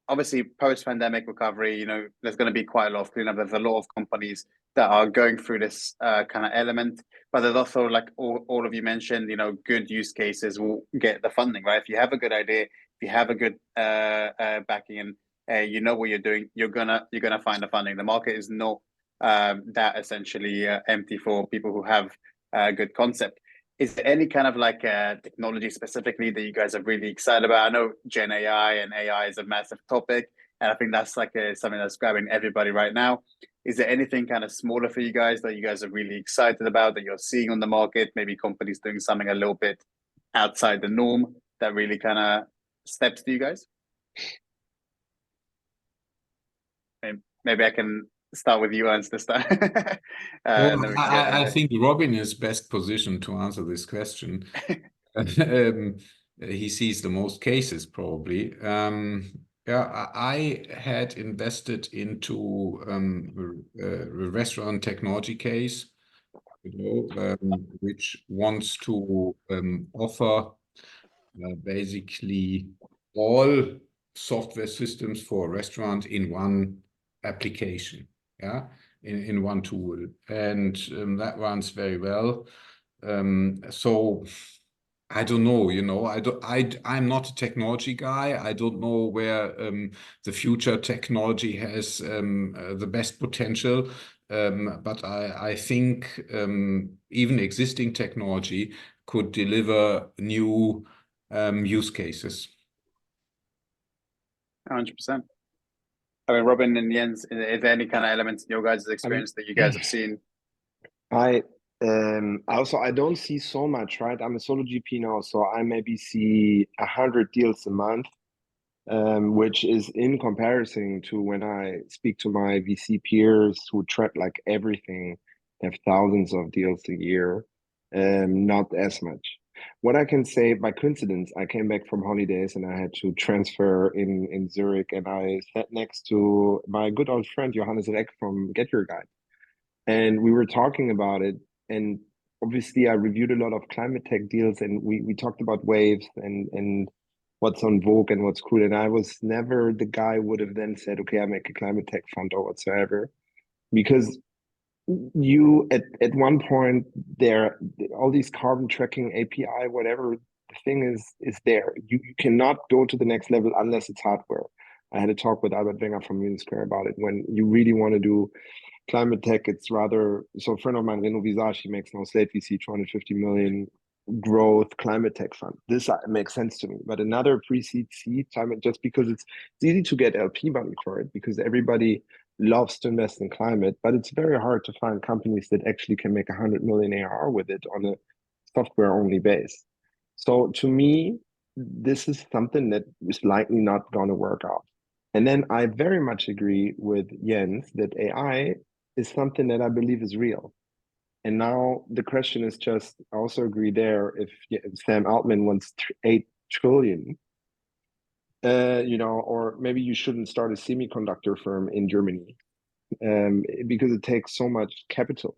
obviously post-pandemic recovery, there's going to be quite a lot of cleanup. There's a lot of companies that are going through this kind of element, but there's also, like all of you mentioned, good use cases will get the funding, right? If you have a good idea, if you have a good backing, and you know what you're doing, you're gonna find the funding. The market is not that essentially empty for people who have a good concept. Is there any kind of like technology specifically that you guys are really excited about? I know Gen AI and AI is a massive topic, and I think that's like something that's grabbing everybody right now. Is there anything kind of smaller for you guys that you guys are really excited about, that you're seeing on the market? Maybe companies doing something a little bit outside the norm that really kind of steps to you guys? Maybe I can start with you, Ernst, this time. I think Robin is best positioned to answer this question. He sees the most cases, probably. Yeah, I had invested into a restaurant technology case, which wants to offer basically all software systems for a restaurant in one application, in one tool, and that runs very well. So I don't know, I'm not a technology guy. I don't know where the future technology has the best potential, but I think even existing technology could deliver new use cases. 100%. I mean, Robin and Jens, is there any kind of elements in your guys' experience that you guys have seen? I don't see so much, right? I'm a solo GP now, so I maybe see 100 deals a month, which is in comparison to when I speak to my VC peers who track like everything, have thousands of deals a year, not as much. What I can say, by coincidence, I came back from holidays and I had to transfer in Zurich, and I sat next to my good old friend Johannes Reck from Get Your Guide. And we were talking about it, and obviously I reviewed a lot of climate tech deals, and we talked about waves and what's on vogue and what's cool. And I was never the guy who would have then said, okay, I make a climate tech fund or whatsoever, because you at one point there, all these carbon tracking API, whatever the thing is there. You cannot go to the next level unless it's hardware. I had a talk with Albert Wenger from Unisquare about it. When you really want to do climate tech, it's rather, so a friend of mine, Reno Visage, he makes no state VC 250 million growth climate tech fund. This makes sense to me. But another pre-seed seed climate, just because it's easy to get LP money for it, because everybody loves to invest in climate, but it's very hard to find companies that actually can make 100 million ARR with it on a software only base. So to me, this is something that is likely not going to work out. And then I very much agree with Jens that AI is something that I believe is real. And now the question is just, I also agree there, if Sam Altman wants 8 trillion, or maybe you shouldn't start a semiconductor firm in Germany, because it takes so much capital.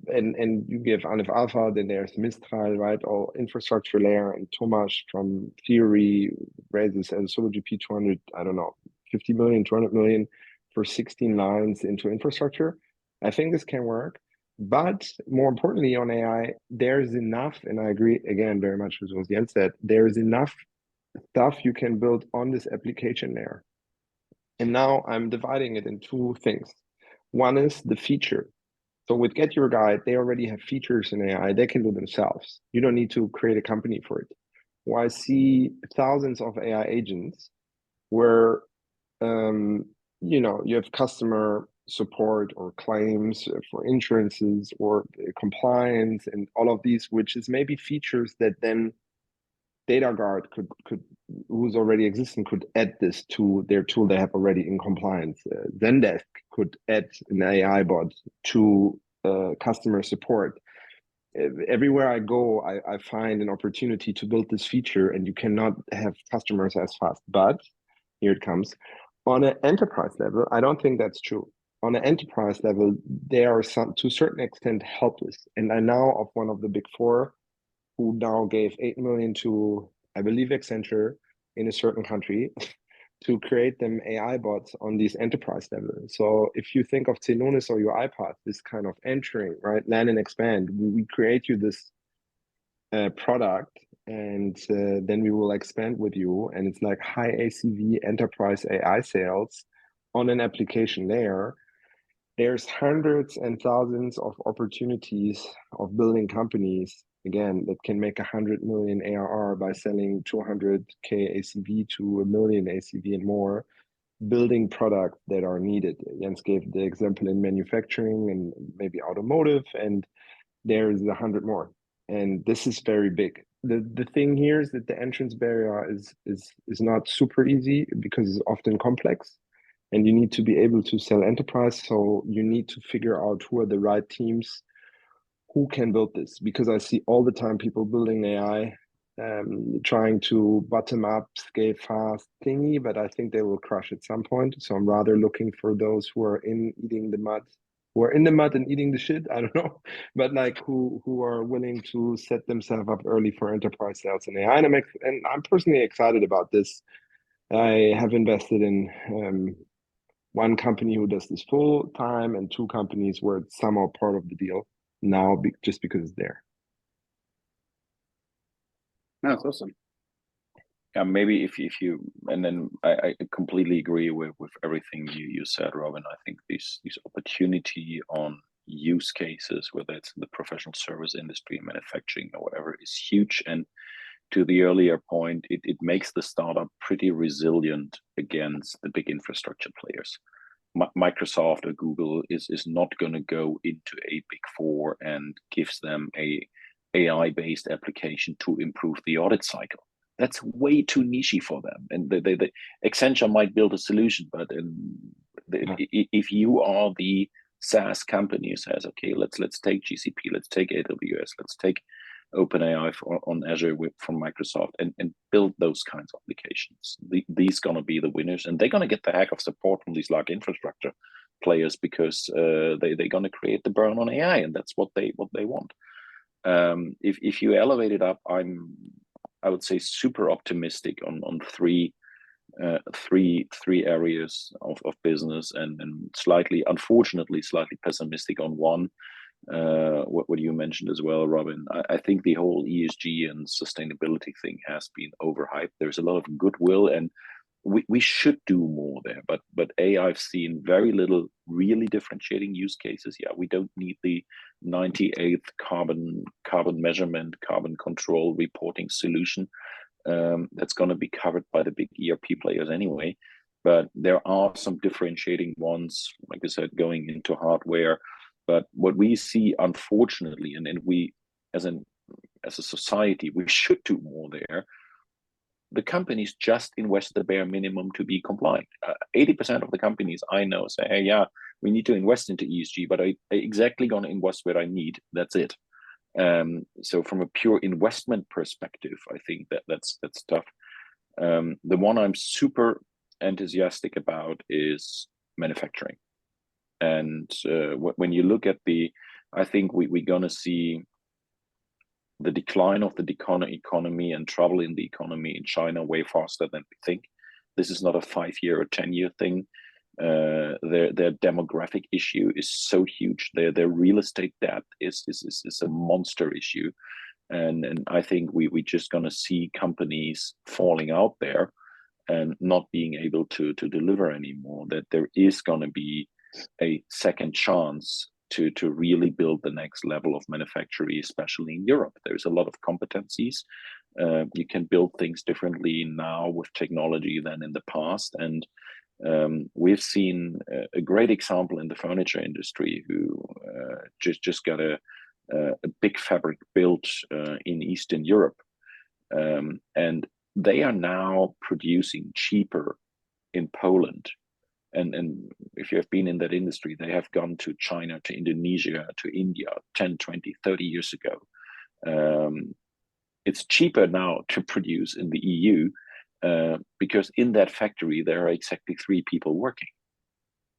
And you give Aleph Alpha, then there's Mistral, right? All infrastructure layer, and Tomasz from Theory raises and Solo GP 200, I don't know, 50 million, 200 million for 16 lines into infrastructure. I think this can work. But more importantly, on AI, there's enough, and I agree again very much with what Jens said, there is enough stuff you can build on this application layer. And now I'm dividing it in 2 things. One is the feature. So with Get Your Guide, they already have features in AI they can do themselves. You don't need to create a company for it. Well, I see thousands of AI agents where you have customer support or claims for insurances or compliance and all of these, which is maybe features that then DataGuard could who's already existing could add this to their tool they have already in compliance. Zendesk could add an AI bot to customer support. Everywhere I go, I find an opportunity to build this feature, and you cannot have customers as fast. But here it comes. On an enterprise level, I don't think that's true. On an enterprise level, they are to a certain extent helpless. And I know of one of the big 4 who now gave 8 million to, I believe, Accenture in a certain country to create them AI bots on these enterprise levels. So if you think of Celonis or your iPad, this kind of entering, right, land and expand, we create you this product, and then we will expand with you. And it's like high ACV enterprise AI sales on an application layer. There's hundreds and thousands of opportunities of building companies, again, that can make 100 million ARR by selling 200K ACV to $1 million ACV and more, building products that are needed. Jens gave the example in manufacturing and maybe automotive, and there's 100 more. And this is very big. The thing here is that the entrance barrier is not super easy because it's often complex. And you need to be able to sell enterprise. So you need to figure out who are the right teams who can build this. Because I see all the time people building AI, trying to bottom up, scale fast thingy, but I think they will crush at some point. So I'm rather looking for those who are eating the mud, who are in the mud and eating the shit. I don't know, but like who are willing to set themselves up early for enterprise sales in AI. And I'm personally excited about this. I have invested in 1 company who does this full time, and 2 companies where it's somehow part of the deal now, just because it's there. That's awesome. Yeah, maybe if you, and then I completely agree with everything you said, Robin. I think these opportunity on use cases, whether it's in the professional service industry, manufacturing, or whatever, is huge. And to the earlier point, it makes the startup pretty resilient against the big infrastructure players. Microsoft or Google is not going to go into a big 4 and gives them a AI-based application to improve the audit cycle. That's way too niche for them. And the Accenture might build a solution, but if you are the SaaS company who says, okay, let's take GCP, let's take AWS, let's take OpenAI on Azure from Microsoft and build those kinds of applications. These going to be the winners, and they're going to get the heck of support from these large infrastructure players because they're going to create the burn on AI, and that's what they want. If you elevate it up, I would say super optimistic on three areas of business, and unfortunately slightly pessimistic on one. What you mentioned as well, Robin. I think the whole ESG and sustainability thing has been overhyped. There's a lot of goodwill, and we should do more there. But I've seen very little really differentiating use cases. Yeah, we don't need the 98th carbon measurement, carbon control reporting solution. That's going to be covered by the big ERP players anyway. But there are some differentiating ones, like I said, going into hardware. But what we see, unfortunately, and we as a society, we should do more there. The companies just invest the bare minimum to be compliant. 80% of the companies I know say, hey, yeah, we need to invest into ESG, but I exactly going to invest what I need. That's it. So from a pure investment perspective, I think that's tough. The one I'm super enthusiastic about is manufacturing. And when you look at I think we're going to see the decline of the economy and trouble in the economy in China way faster than we think. This is not a 5-year or 10-year thing. Their demographic issue is so huge. Their real estate debt is a monster issue, and I think we're just going to see companies falling out there and not being able to deliver anymore. That there is going to be a second chance to really build the next level of manufacturing, especially in Europe. There's a lot of competencies. You can build things differently now with technology than in the past. And we've seen a great example in the furniture industry who just got a big fabric built in Eastern Europe. And they are now producing cheaper in Poland. And if you have been in that industry, they have gone to China, to Indonesia, to India 10, 20, 30 years ago. It's cheaper now to produce in the EU because in that factory, there are exactly 3 people working.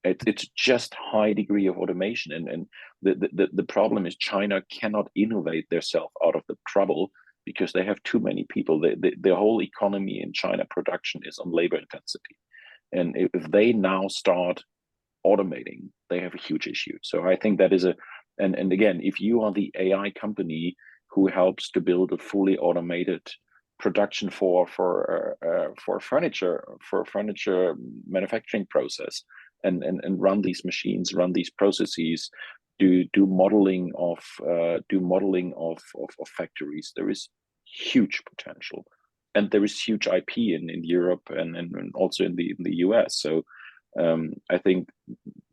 It's just high degree of automation. And the problem is China cannot innovate themselves out of the trouble because they have too many people. The whole economy in China production is on labor intensity. And if they now start automating, they have a huge issue. So I think that is and again, if you are the AI company who helps to build a fully automated production for furniture manufacturing process and run these machines, run these processes, do modeling of factories, there is huge potential. And there is huge IP in Europe and also in the US. So I think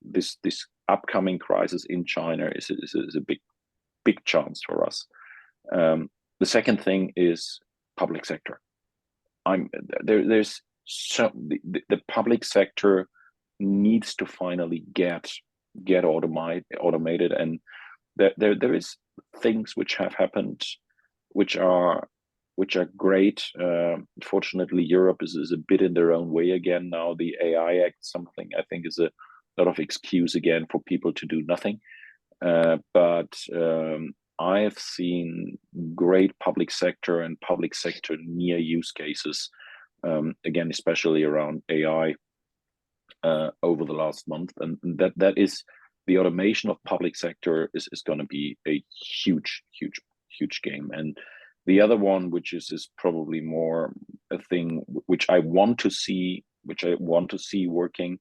this upcoming crisis in China is a big chance for us. The second thing is public sector. There's the public sector needs to finally get automated, and there is things which have happened which are great. Fortunately, Europe is a bit in their own way again now. The AI Act, something I think is a lot of excuse again for people to do nothing. But I have seen great public sector and public sector near use cases, again, especially around AI over the last month. And that is the automation of public sector is going to be a huge game. And the other one, which is probably more a thing which I want to see working,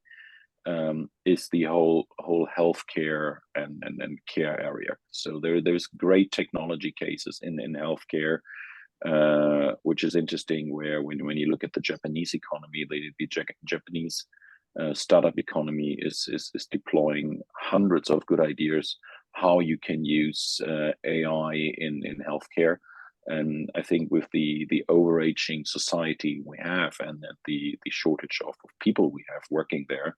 is the whole healthcare and care area. So there's great technology cases in healthcare, which is interesting. Where when you look at the Japanese economy, the Japanese startup economy is deploying hundreds of good ideas how you can use AI in healthcare. And I think with the overarching society we have and the shortage of people we have working there,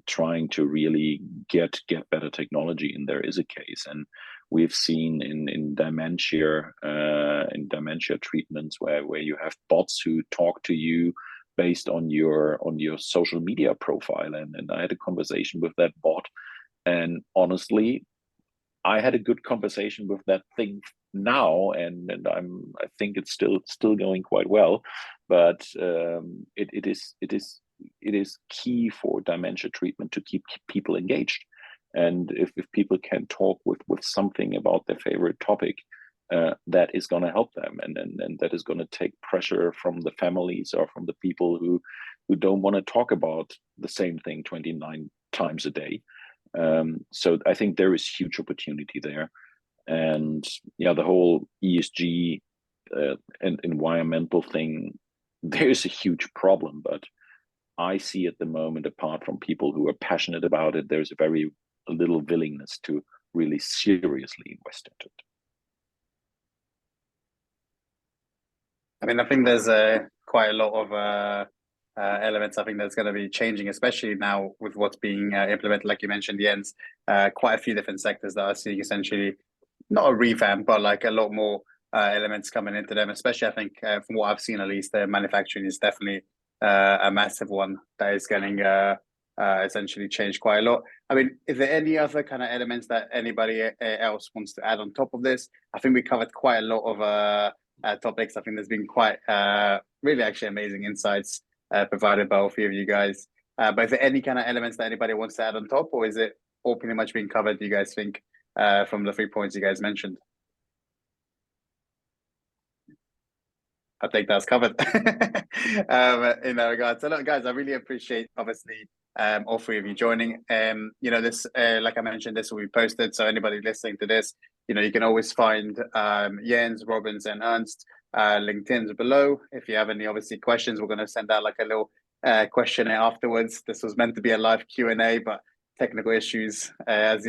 trying to really get better technology in there is a case. And we've seen in dementia treatments where you have bots who talk to you based on your social media profile. And I had a conversation with that bot, and honestly, I had a good conversation with that thing now, and I think it's still going quite well. But it is key for dementia treatment to keep people engaged. And if people can talk with something about their favorite topic, that is going to help them, and that is going to take pressure from the families or from the people who don't want to talk about the same thing 29 times a day. So I think there is huge opportunity there. And yeah, the whole ESG and environmental thing, there's a huge problem, but I see at the moment, apart from people who are passionate about it, there's a very little willingness to really seriously invest into it. I mean, I think there's quite a lot of elements I think that's going to be changing, especially now with what's being implemented, like you mentioned, Jens. Quite a few different sectors that are seeing essentially not a revamp, but like a lot more elements coming into them. Especially, I think from what I've seen, at least, manufacturing is definitely a massive one that is getting essentially changed quite a lot. I mean, is there any other kind of elements that anybody else wants to add on top of this? I think we covered quite a lot of topics. I think there's been quite really actually amazing insights provided by all three of you guys. But is there any kind of elements that anybody wants to add on top, or is it all pretty much being covered, do you guys think, from the 3 points you guys mentioned? I think that's covered in that regard. So look, guys, I really appreciate, obviously, all three of you joining. You know, this, like I mentioned, this will be posted. So anybody listening to this, you know, you can always find Jens, Robin's, and Ernst LinkedIn's below. If you have any, obviously, questions, we're going to send out like a little questionnaire afterwards. This was meant to be a live Q&A, but technical issues, as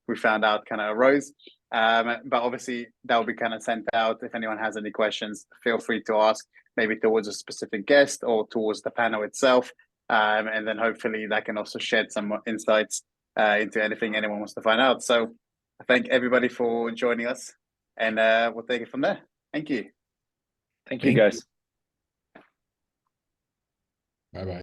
we found out, kind of arose. But obviously, that will be kind of sent out. If anyone has any questions, feel free to ask, maybe towards a specific guest or towards the panel itself. And then hopefully that can also shed some more insights into anything anyone wants to find out. So I thank everybody for joining us, and we'll take it from there. Thank you. Thank you, guys. Bye-bye.